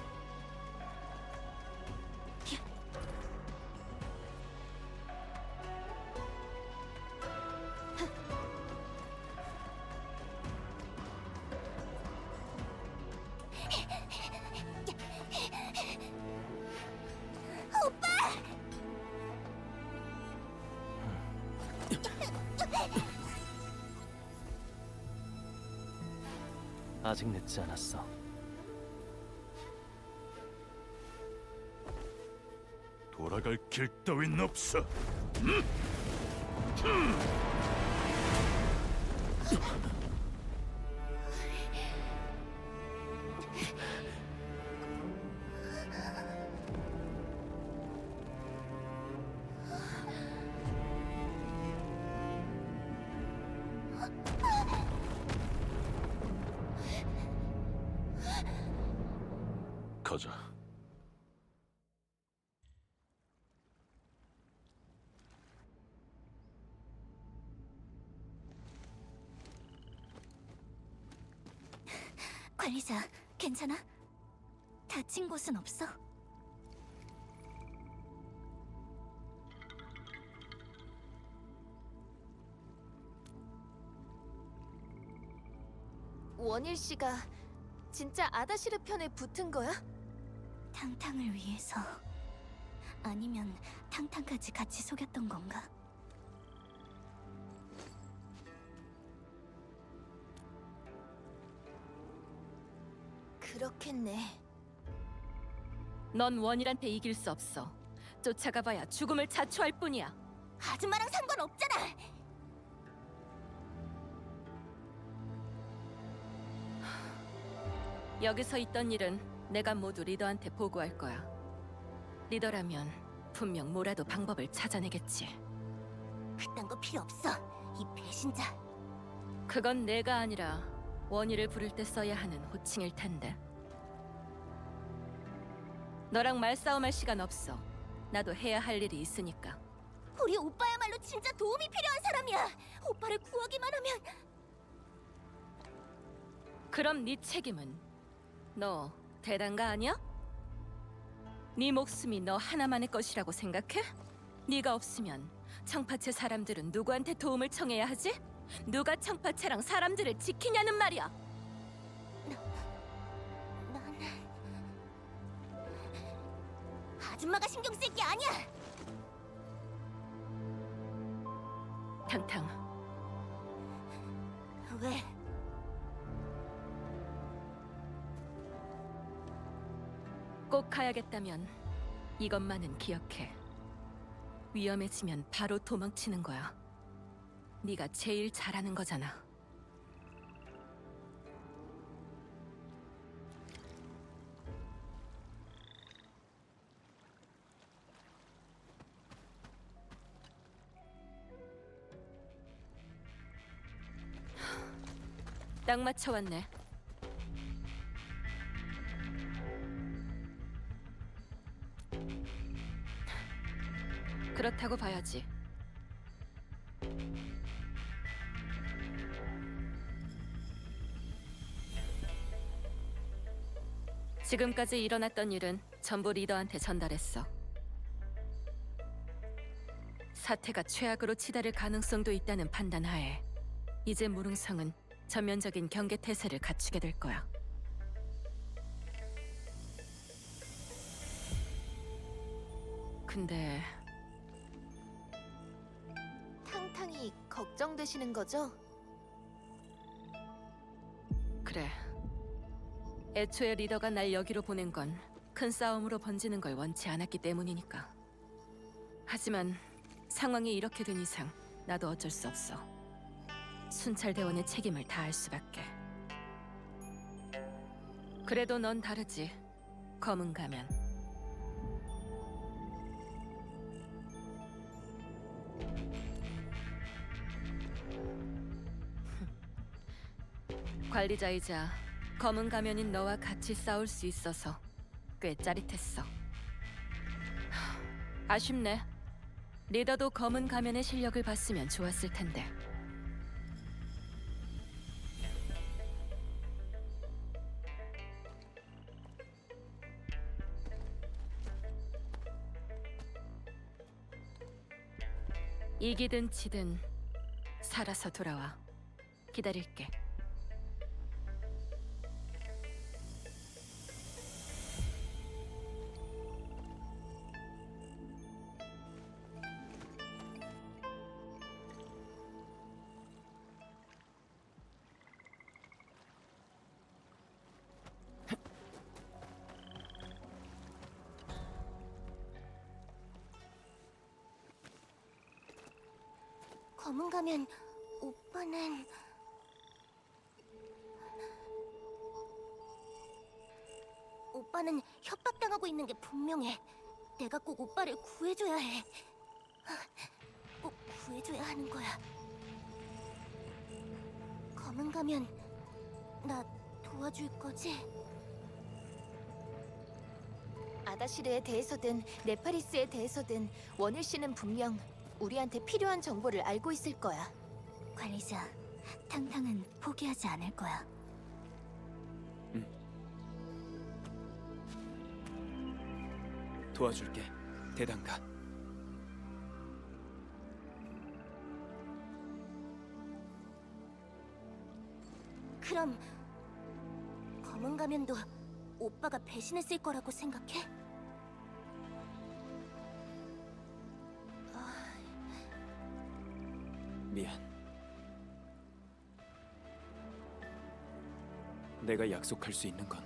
아직 늦지 않았어. 돌아갈 길 따윈 없어. 가자. 관리자, 괜찮아? 다친 곳은 없어? 원일 씨가 진짜 아다시르 편에 붙은 거야? 탕탕을 위해서. 아니면 탕탕까지 같이 속였던 건가? 그렇겠네. 넌 원일한테 이길 수 없어. 쫓아가봐야 죽음을 자초할 뿐이야. 아줌마랑 상관없잖아. 여기서 있던 일은 내가 모두 리더한테 보고할 거야. 리더라면 분명 뭐라도 방법을 찾아내겠지. 그딴 거 필요 없어. 이 배신자. 그건 내가 아니라 원희를 부를 때 써야 하는 호칭일 텐데. 너랑 말싸움할 시간 없어. 나도 해야 할 일이 있으니까. 우리 오빠야말로 진짜 도움이 필요한 사람이야. 오빠를 구하기만 하면. 그럼 네 책임은 너 대단가 아니야? 네 목숨이 너 하나만의 것이라고 생각해? 네가 없으면 청파체 사람들은 누구한테 도움을 청해야 하지? 누가 청파체랑 사람들을 지키냐는 말이야. 난 아줌마가 신경 쓸 게 아니야. 탕탕, 왜? 꼭 가야겠다면 이것만은 기억해. 위험해지면 바로 도망치는 거야. 네가 제일 잘하는 거잖아. 딱 맞춰 왔네. 그렇다고 봐야지. 지금까지 일어났던 일은 전부 리더한테 전달했어. 사태가 최악으로 치달을 가능성도 있다는 판단하에 이제 무릉성은 전면적인 경계 태세를 갖추게 될 거야. 근데 탕탕이 걱정되시는 거죠? 그래. 애초에 리더가 날 여기로 보낸 건 큰 싸움으로 번지는 걸 원치 않았기 때문이니까. 하지만 상황이 이렇게 된 이상 나도 어쩔 수 없어. 순찰대원의 책임을 다할 수밖에. 그래도 넌 다르지. 검은 가면. 관리자이자 검은 가면인 너와 같이 싸울 수 있어서 꽤 짜릿했어. 아쉽네. 리더도 검은 가면의 실력을 봤으면 좋았을 텐데. 이기든 지든 살아서 돌아와. 기다릴게. 검은 가면 오빠는 오빠는 협박당하고 있는 게 분명해. 내가 꼭 오빠를 구해줘야 해. 꼭 구해줘야 하는 거야. 검은 가면 나 도와줄 거지? 아다시르에 대해서든 네파리스에 대해서든 원일 씨는 분명 우리한테 필요한 정보를 알고 있을 거야. 관리자, 탕탕은 포기하지 않을 거야. 도와줄게, 대단가. 그럼 검은 가면도 오빠가 배신했을 거라고 생각해? 미안. 내가 약속할 수 있는 건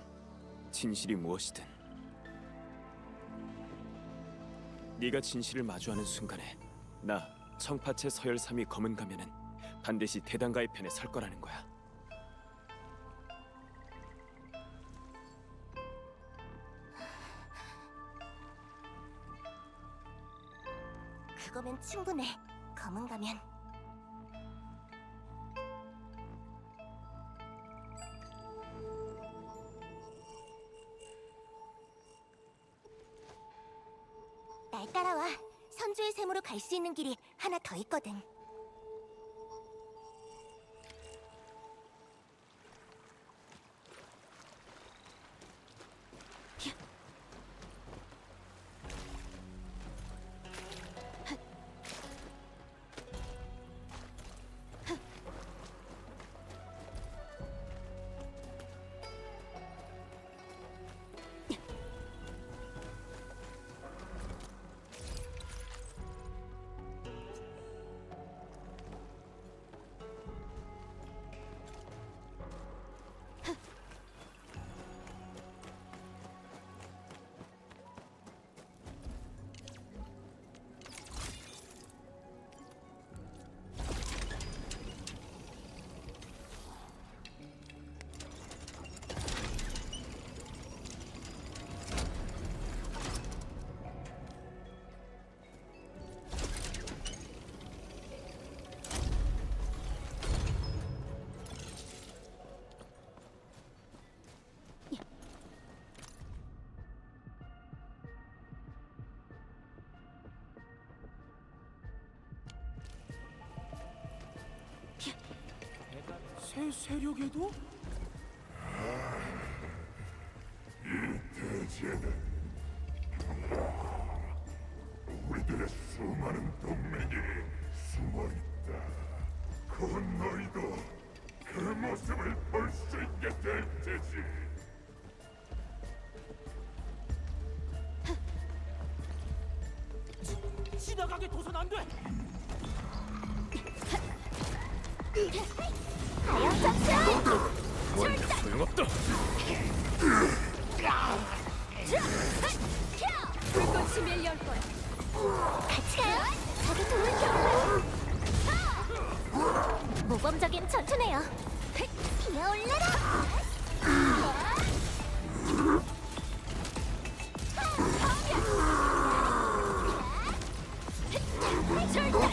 진실이 무엇이든. 네가 진실을 마주하는 순간에 나 청파체 서열삼이 검은 가면은 반드시 대단가의 편에 설 거라는 거야. 그거면 충분해, 검은 가면. 날 따라와. 선주의 샘으로 갈 수 있는 길이 하나 더 있거든. 새 세력에도? 우리들의 수많은 동맹이 숨어있다. 곧 너희도 그 모습을 볼 수 있게 될 테지. 지나가게 둬선 안 돼. 완전 소용없다. 불꽃이 밀려올 거야. 같이 가요. 자기 도울 경우. 모범적인 전투네요. 피어올라라.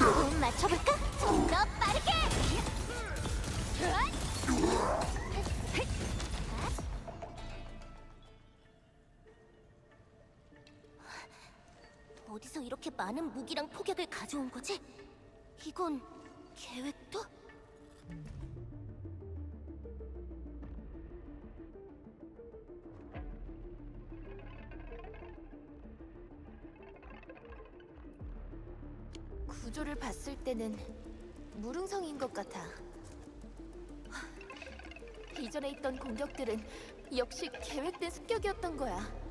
호흡 맞춰볼까? 좀 더 빠르게. 어디서 이렇게 많은 무기랑 폭약을 가져온 거지? 이건 계획도? 구조를 봤을 때는 무릉성인 것 같아. 이전에 있던 공격들은 역시 계획된 습격이었던 거야.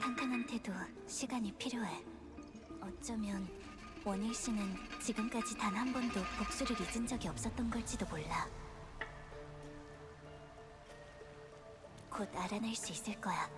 탕탕한테도 시간이 필요해. 어쩌면 원일 씨는 지금까지 단 한 번도 복수를 잊은 적이 없었던 걸지도 몰라. 곧 알아낼 수 있을 거야.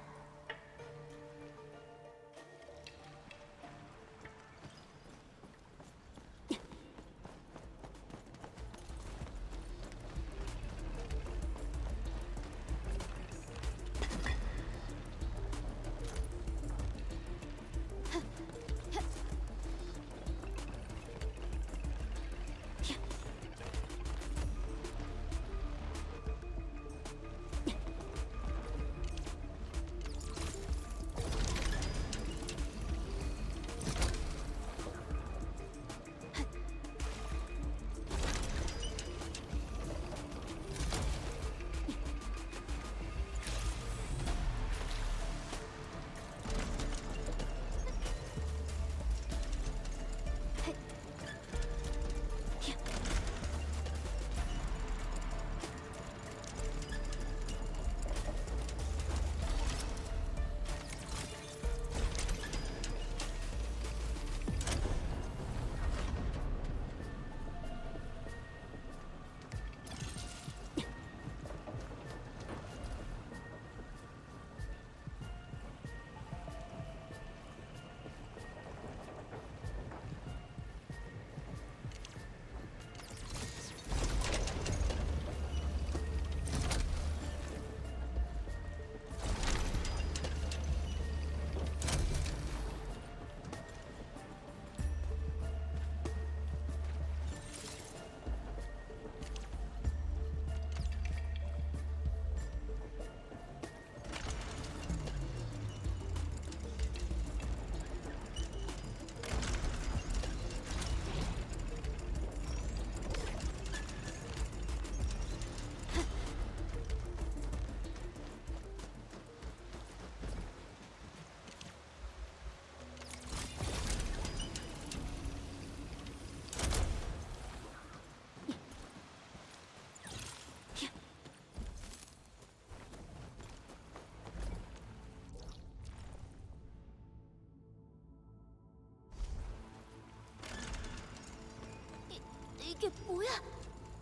이게 뭐야?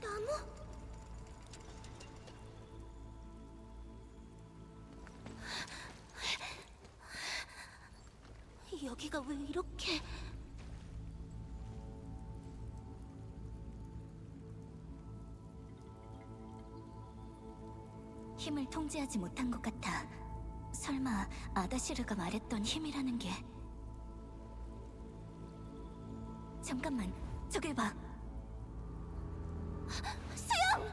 나무? 여기가 왜 이렇게... 힘을 통제하지 못한 것 같아. 설마 아다시르가 말했던 힘이라는 게... 잠깐만, 저길 봐. 수영!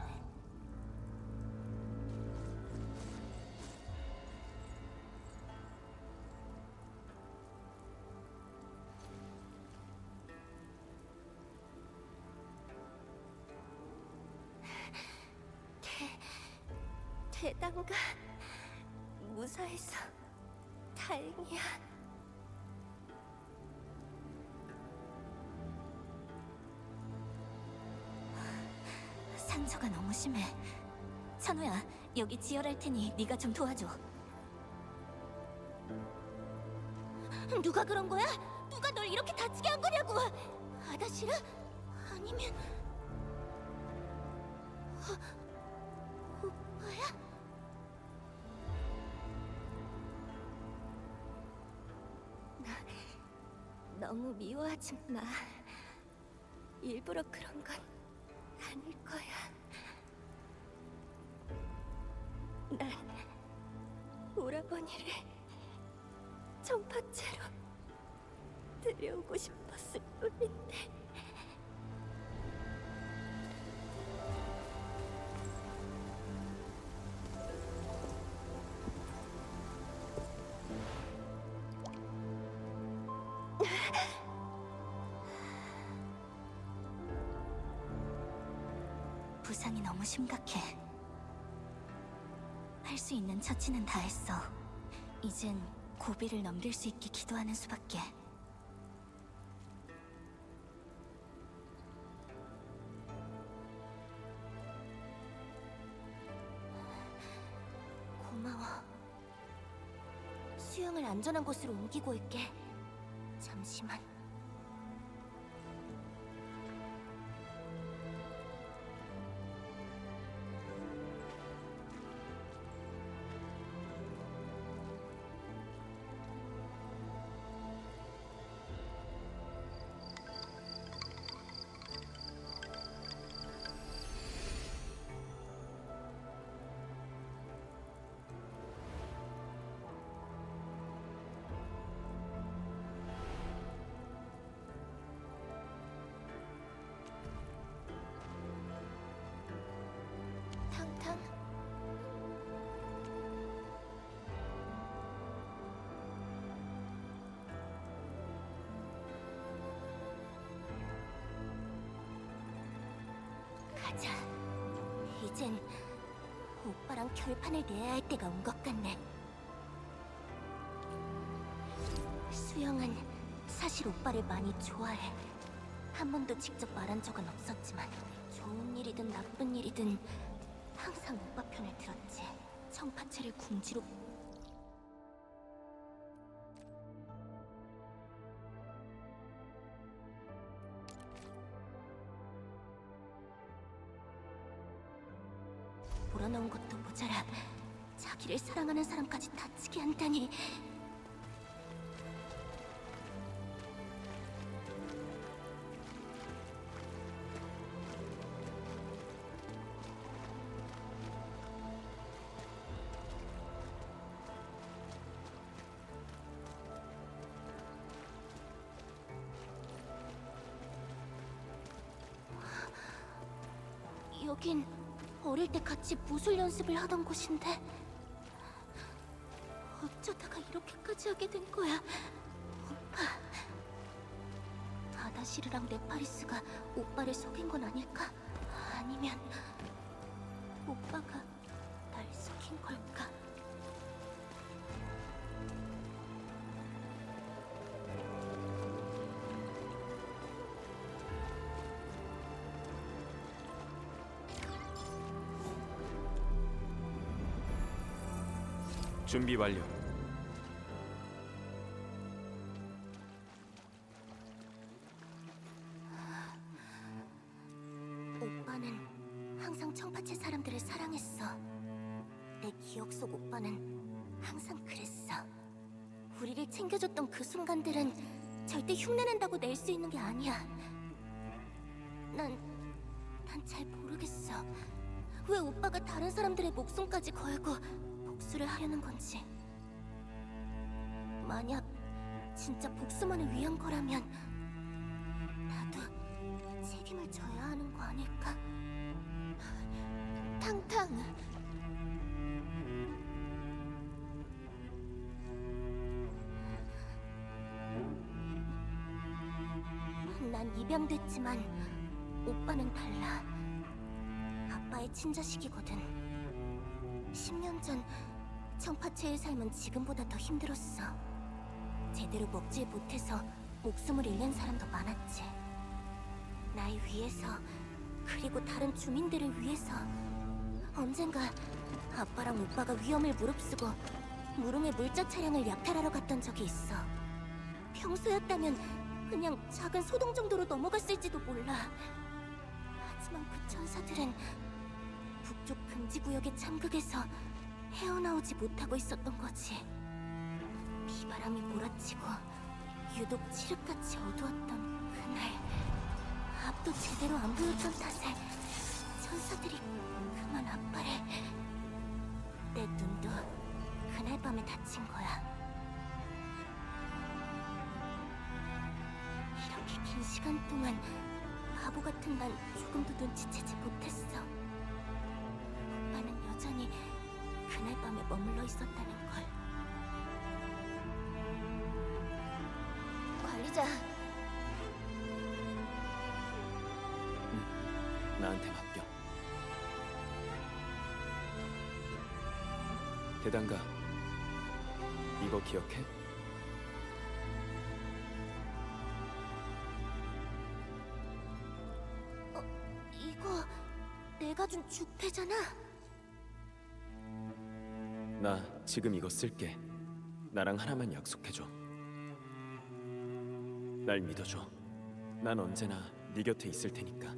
대단가 무사해서 다행이야. 상처가 너무 심해. 찬호야, 여기 지혈할 테니 네가 좀 도와줘. 누가 그런 거야? 누가 널 이렇게 다치게 한 거냐고! 아다시라? 아니면... 오빠야? 너무 미워하지 마. 일부러 그런 건 아닐 거야. 난 오라버니를 청파채로 들여오고 싶었을 뿐인데. 부상이 너무 심각해. 할 수 있는 처치는 다 했어. 이젠 고비를 넘길 수 있게 기도하는 수밖에. 고마워. 수영을 안전한 곳으로 옮기고 올게. 잠시만. 탕탕? 가자. 이젠 오빠랑 결판을 내야 할 때가 온 것 같네. 수영은 사실 오빠를 많이 좋아해. 한 번도 직접 말한 적은 없었지만 좋은 일이든 나쁜 일이든 항상 오빠 편을 들었지. 청파채를 궁지로 몰아넣은 것도 모자라 자기를 사랑하는 사람까지 다치게 한다니. 여긴 어릴 때 같이 무술 연습을 하던 곳인데 어쩌다가 이렇게까지 하게 된 거야. 오빠. 아다시르랑 네파리스가 오빠를 속인 건 아닐까? 아니면 오빠가 날 속인 걸까? 준비 완료. 오빠는 항상 청파채 사람들을 사랑했어. 내 기억 속 오빠는 항상 그랬어. 우리를 챙겨줬던 그 순간들은 절대 흉내낸다고 낼 수 있는 게 아니야. 난 잘 모르겠어. 왜 오빠가 다른 사람들의 목숨까지 걸고 복수를 하려는 건지. 만약 진짜 복수만을 위한 거라면 나도 책임을 져야 하는 거 아닐까? 탕탕. 난 입양됐지만 오빠는 달라. 아빠의 친자식이거든. 10년 전 청파채의 삶은 지금보다 더 힘들었어. 제대로 먹질 못해서 목숨을 잃는 사람도 많았지. 날 위해서, 그리고 다른 주민들을 위해서. 언젠가 아빠랑 오빠가 위험을 무릅쓰고 무릉의 물자 차량을 약탈하러 갔던 적이 있어. 평소였다면 그냥 작은 소동 정도로 넘어갔을지도 몰라. 하지만 그 천사들은 북쪽 금지 구역의 참극에서 헤어나오지 못하고 있었던 거지. 비바람이 몰아치고 유독 칠흑같이 어두웠던 그날, 앞도 제대로 안 보였던 탓에 천사들이 그만 앞발을. 내 눈도 그날 밤에 다친 거야. 이렇게 긴 시간 동안 바보 같은 난 조금도 눈치채지 못했어. 오빠는 여전히 그날 밤에 머물러 있었다는 걸. 관리자, 나한테 맡겨. 대단가, 이거 기억해? 이거 내가 준 죽패잖아. 나 지금 이거 쓸게. 나랑 하나만 약속해줘. 날 믿어줘. 난 언제나 네 곁에 있을 테니까.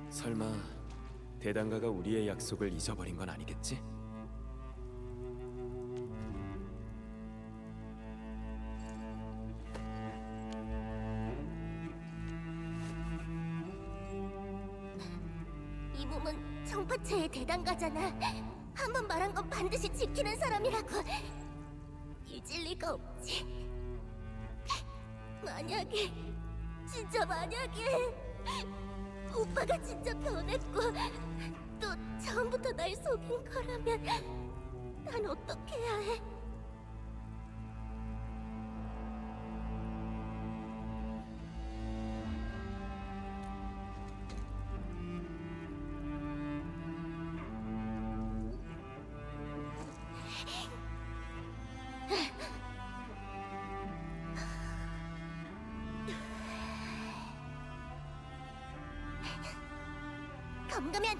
설마 대단가가 우리의 약속을 잊어버린 건 아니겠지? 이 몸은 청파체의 대단가잖아. 한 번 말한 건 반드시 지키는 사람이라고. 잊을 리가 없지. 만약에, 진짜 만약에 오빠가 진짜 변했고 또 처음부터 날 속인 거라면 난 어떻게 해야 해? 검거면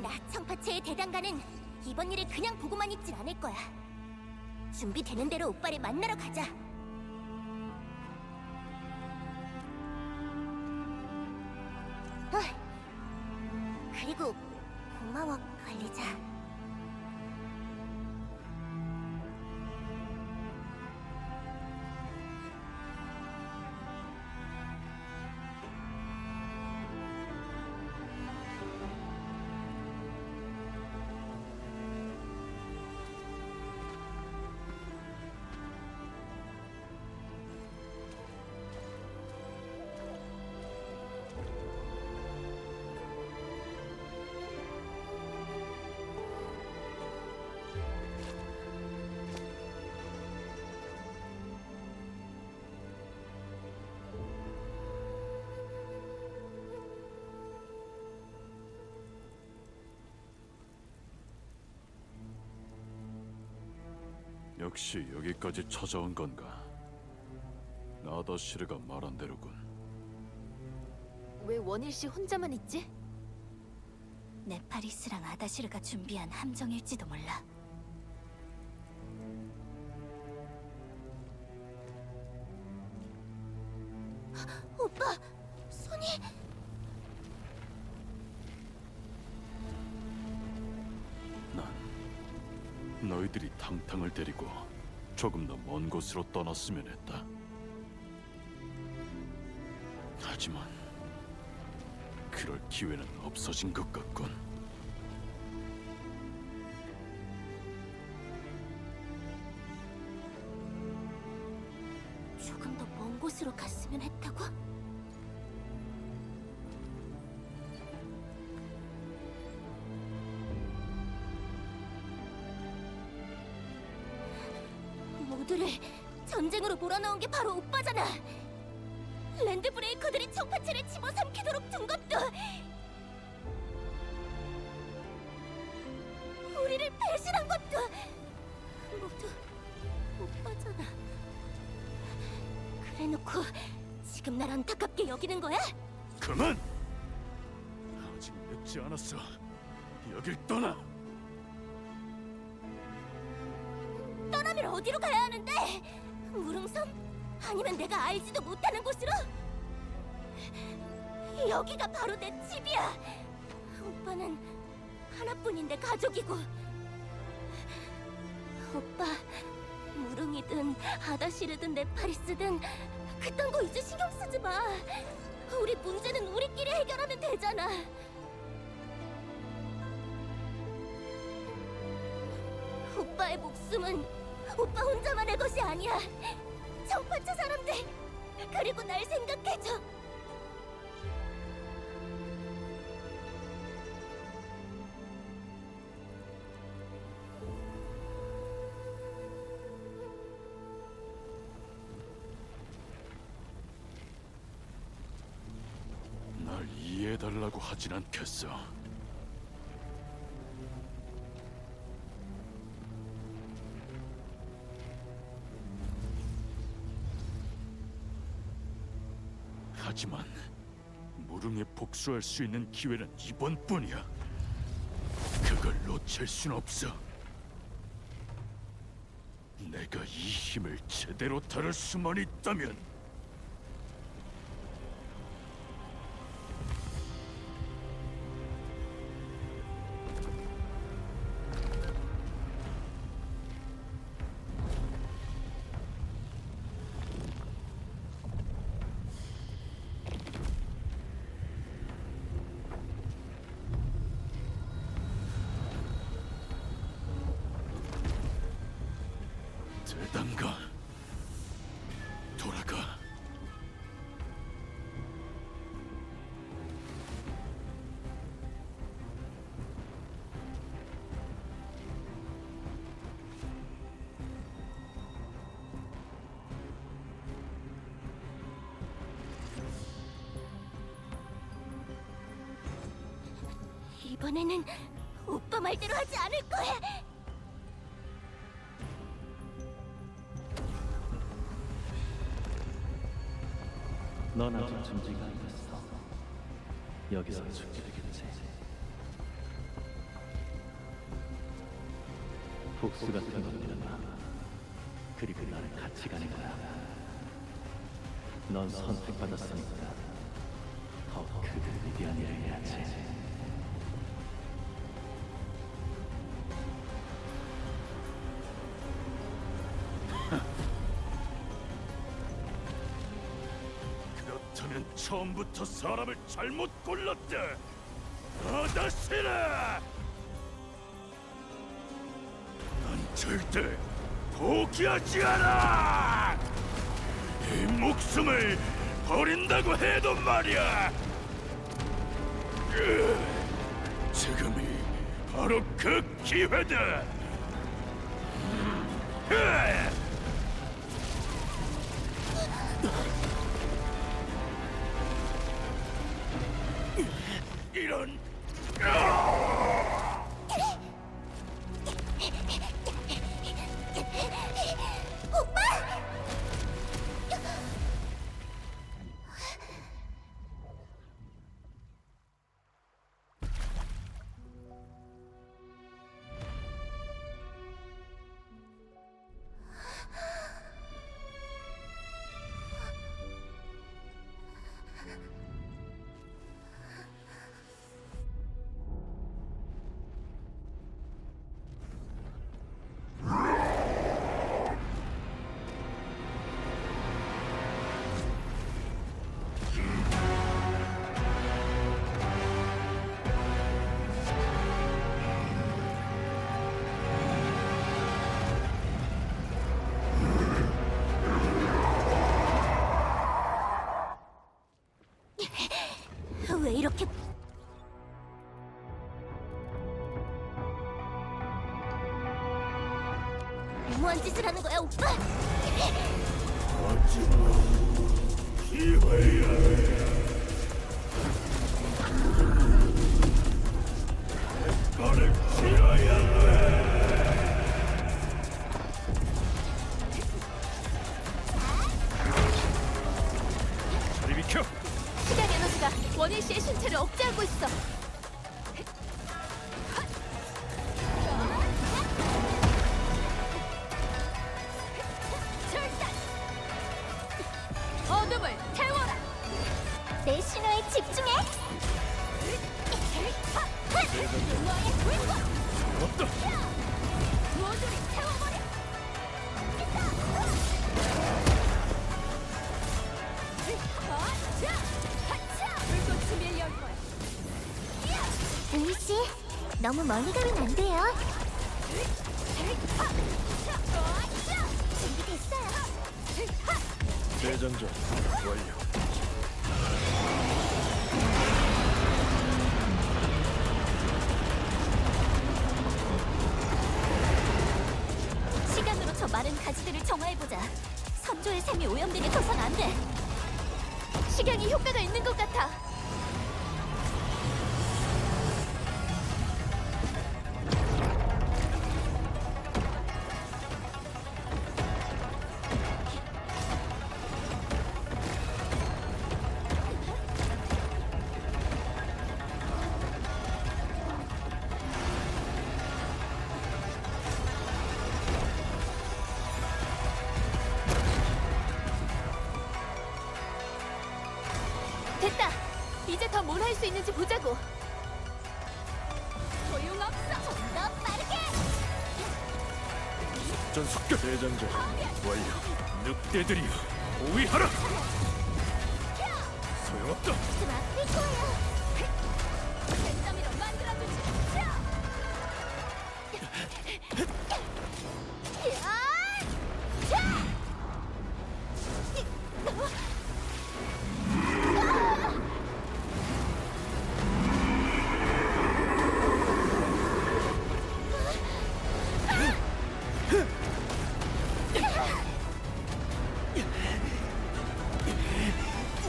나 청파체의 대단가는 이번 일을 그냥 보고만 있진 않을 거야. 준비되는 대로 오빠를 만나러 가자. 그리고 고마워, 관리자. 역시 여기까지 찾아온 건가? 나다시르가 말한 대로군. 왜 원일 씨 혼자만 있지? 네파리스랑 아다시르가 준비한 함정일지도 몰라. 오빠, 손이... 난 너희들이 탕탕을 데리고 조금 더 먼 곳으로 떠났으면 했다. 하지만 그럴 기회는 없어진 것 같군. 조금 더 먼 곳으로 갔으면 했다고? 모두를 전쟁으로 몰아넣은 게 바로 오빠잖아. 랜드 브레이커들이 청파체를 집어삼키도록 둔 것도 우리를 배신한 것도 모두 오빠잖아. 그래놓고 지금 날 안타깝게 여기는 거야? 그만! 아직 늦지 않았어. 여길 떠나! 오빠는 어디로 가야 하는데? 무릉섬? 아니면 내가 알지도 못하는 곳으로? 여기가 바로 내 집이야. 오빠는 하나뿐인 내 가족이고. 오빠, 무릉이든 아다시르든 네파리스든 그딴 거 이제 신경 쓰지 마. 우리 문제는 우리끼리 해결하면 되잖아. 오빠의 목숨은 오빠 혼자만의 것이 아니야. 청파차 사람들, 그리고 날 생각해줘. 날 이해해달라고 하진 않겠어. 하지만 무릉에 복수할 수 있는 기회는 이번뿐이야. 그걸 놓칠 순 없어. 내가 이 힘을 제대로 다룰 수만 있다면 대단가 돌아가. 이번에는 오빠 말대로 하지 않을 거야. 넌 아직 준비가 안 됐어. 여기서 죽게 되겠지. 복수 같은 건 일어나. 그리고 나를 같이 가는 거야. 넌 선택받았으니까 더 큰 위대한 일을 해야지. 그렇다면 처음부터 사람을 잘못 골랐다. 아다시라! 난 절대 포기하지 않아! 이 목숨을 버린다고 해도 말이야! 지금이 바로 그 기회다! 이런... 왜 이렇게 무모한 짓을 하는 거야, 오빠? 너를 치러야 돼! 저리 비켜! 시간 에너지가 원일 씨의 신체를 억제하고 있어. 내 신호에 집중해. 너의 불꽃. 없다. 모조리 태워버려. 불꽃이 밀려올 거야. 우희 씨, 너무 멀리 가면 안 돼요. 준비됐어요. 대장전 완료. 시간으로 저 마른 가지들을 정화해보자. 선조의 샘이 오염되게 둬선 안 돼. 식양이 효과가 있는 것 같아. 됐다. 이제 더 뭘 할 수 있는지 보자고. 소용없어. 좀 더 빠르게. 전속격 대장전 완료. 늑대들이여 호위하라. 소용없다. 좀 아플 거예요. 뱃더미로 만들어주지.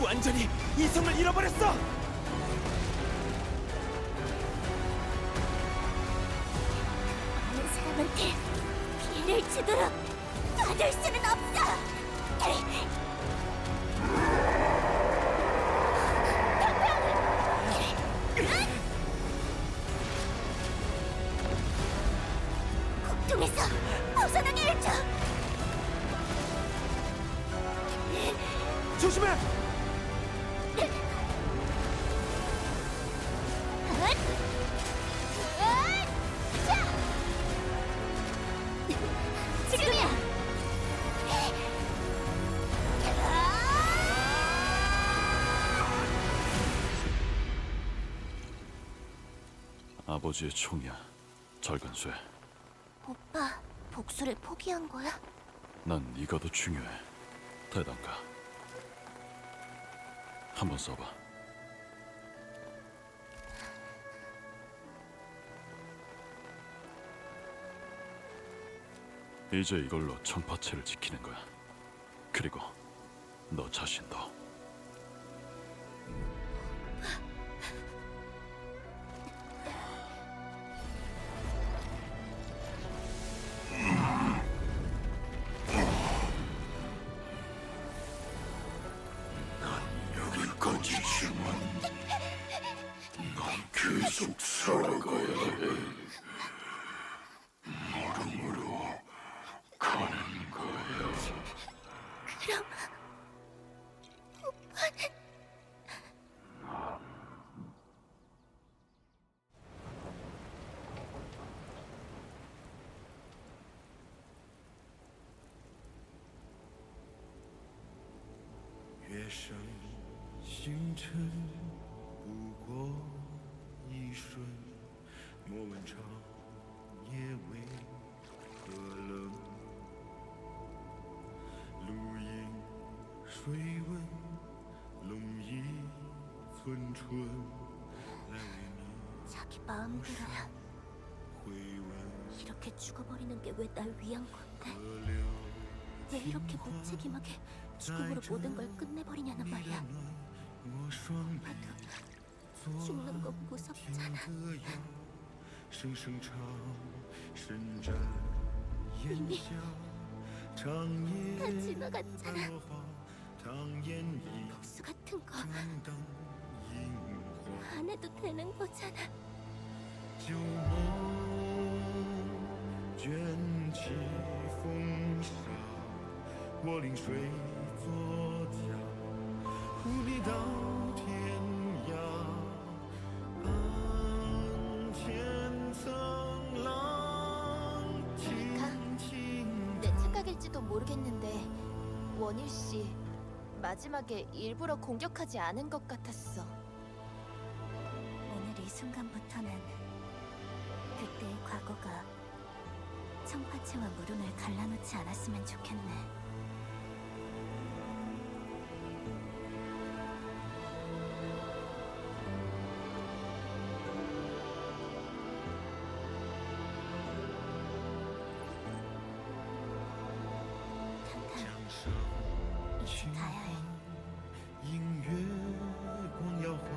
완전히 이성을 잃어버렸어. 다른 사람한테 피해를 주도록 놔둘 수는 없어. 고통에서 벗어나게 해줘. 조심해. 지금이야. 아버지의 총이야. 절간쇠. 오빠, 복수를 포기한 거야? 난 네가 더 중요해. 대단가. 한번 써봐. 이제 이걸로 청파체를 지키는 거야. 그리고 너 자신도. 여기까지지만 난 계속 살아가야 해. 무릎으로 가는 거야. 그럼 자기 마음대로야. 이렇게 죽어버리는 게 왜 날 위한 건데? 왜 이렇게 무책임하게 죽음으로 모든 걸 끝내버리냐는 말이야. 오빠도 죽는 건 무섭잖아. 이미 다 지나갔잖아. 복수 같은 거 안 해도 되는 거잖아. 旧梦卷起风沙，我临水作家，无力到天 원일 씨 마지막에 일부러 공격하지 않은 것 같았어. 오늘 이 순간부터는 그때의 과거가 청파채와 무릉을 갈라놓지 않았으면 좋겠네. 이제 가야 해. 映月光摇晃，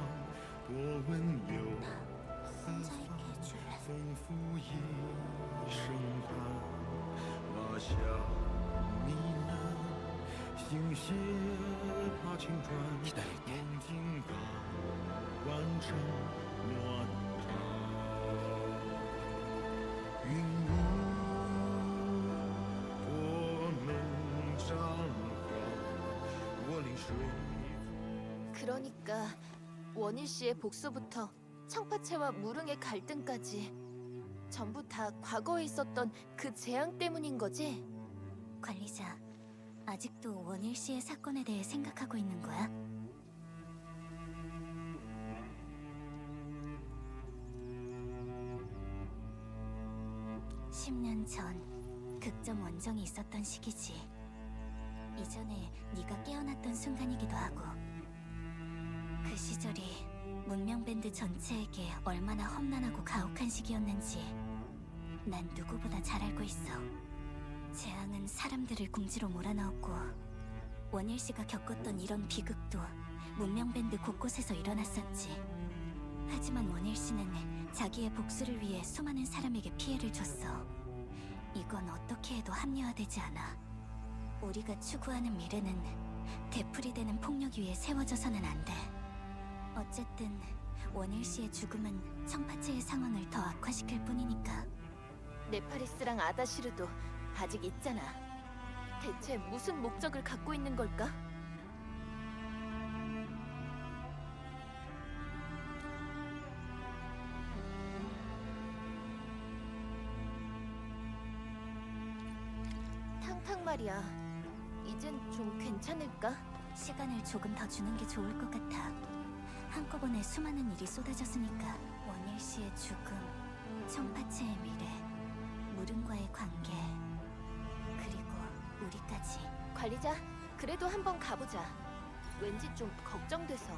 多温柔四 혼자 方 있게 해줄래? 丰富一生盼，马下呢喃，星屑把情转， 기다릴게. 梦境港完成暖场，云雾多能绽放，我临水。 그러니까 원일 씨의 복수부터 청파채와 무릉의 갈등까지 전부 다 과거에 있었던 그 재앙 때문인 거지? 관리자, 아직도 원일 씨의 사건에 대해 생각하고 있는 거야? (10년) 전 극점 원정이 있었던 시기지. 이전에 네가 깨어났던 순간이기도 하고. 그 시절이 문명밴드 전체에게 얼마나 험난하고 가혹한 시기였는지 난 누구보다 잘 알고 있어. 재앙은 사람들을 궁지로 몰아넣었고 원일 씨가 겪었던 이런 비극도 문명밴드 곳곳에서 일어났었지. 하지만 원일 씨는 자기의 복수를 위해 수많은 사람에게 피해를 줬어. 이건 어떻게 해도 합리화되지 않아. 우리가 추구하는 미래는 되풀이되는 폭력 위에 세워져서는 안 돼. 어쨌든 원일 씨의 죽음은 청파채의 상황을 더 악화시킬 뿐이니까. 네파리스랑 아다시르도 아직 있잖아. 대체 무슨 목적을 갖고 있는 걸까? 탕탕 말이야. 이젠 좀 괜찮을까? 시간을 조금 더 주는 게 좋을 것 같아. 한꺼번에 수많은 일이 쏟아졌으니까. 원일 씨의 죽음, 청파채의 미래, 무릉과의 관계, 그리고 우리까지. 관리자, 그래도 한번 가보자. 왠지 좀 걱정돼서.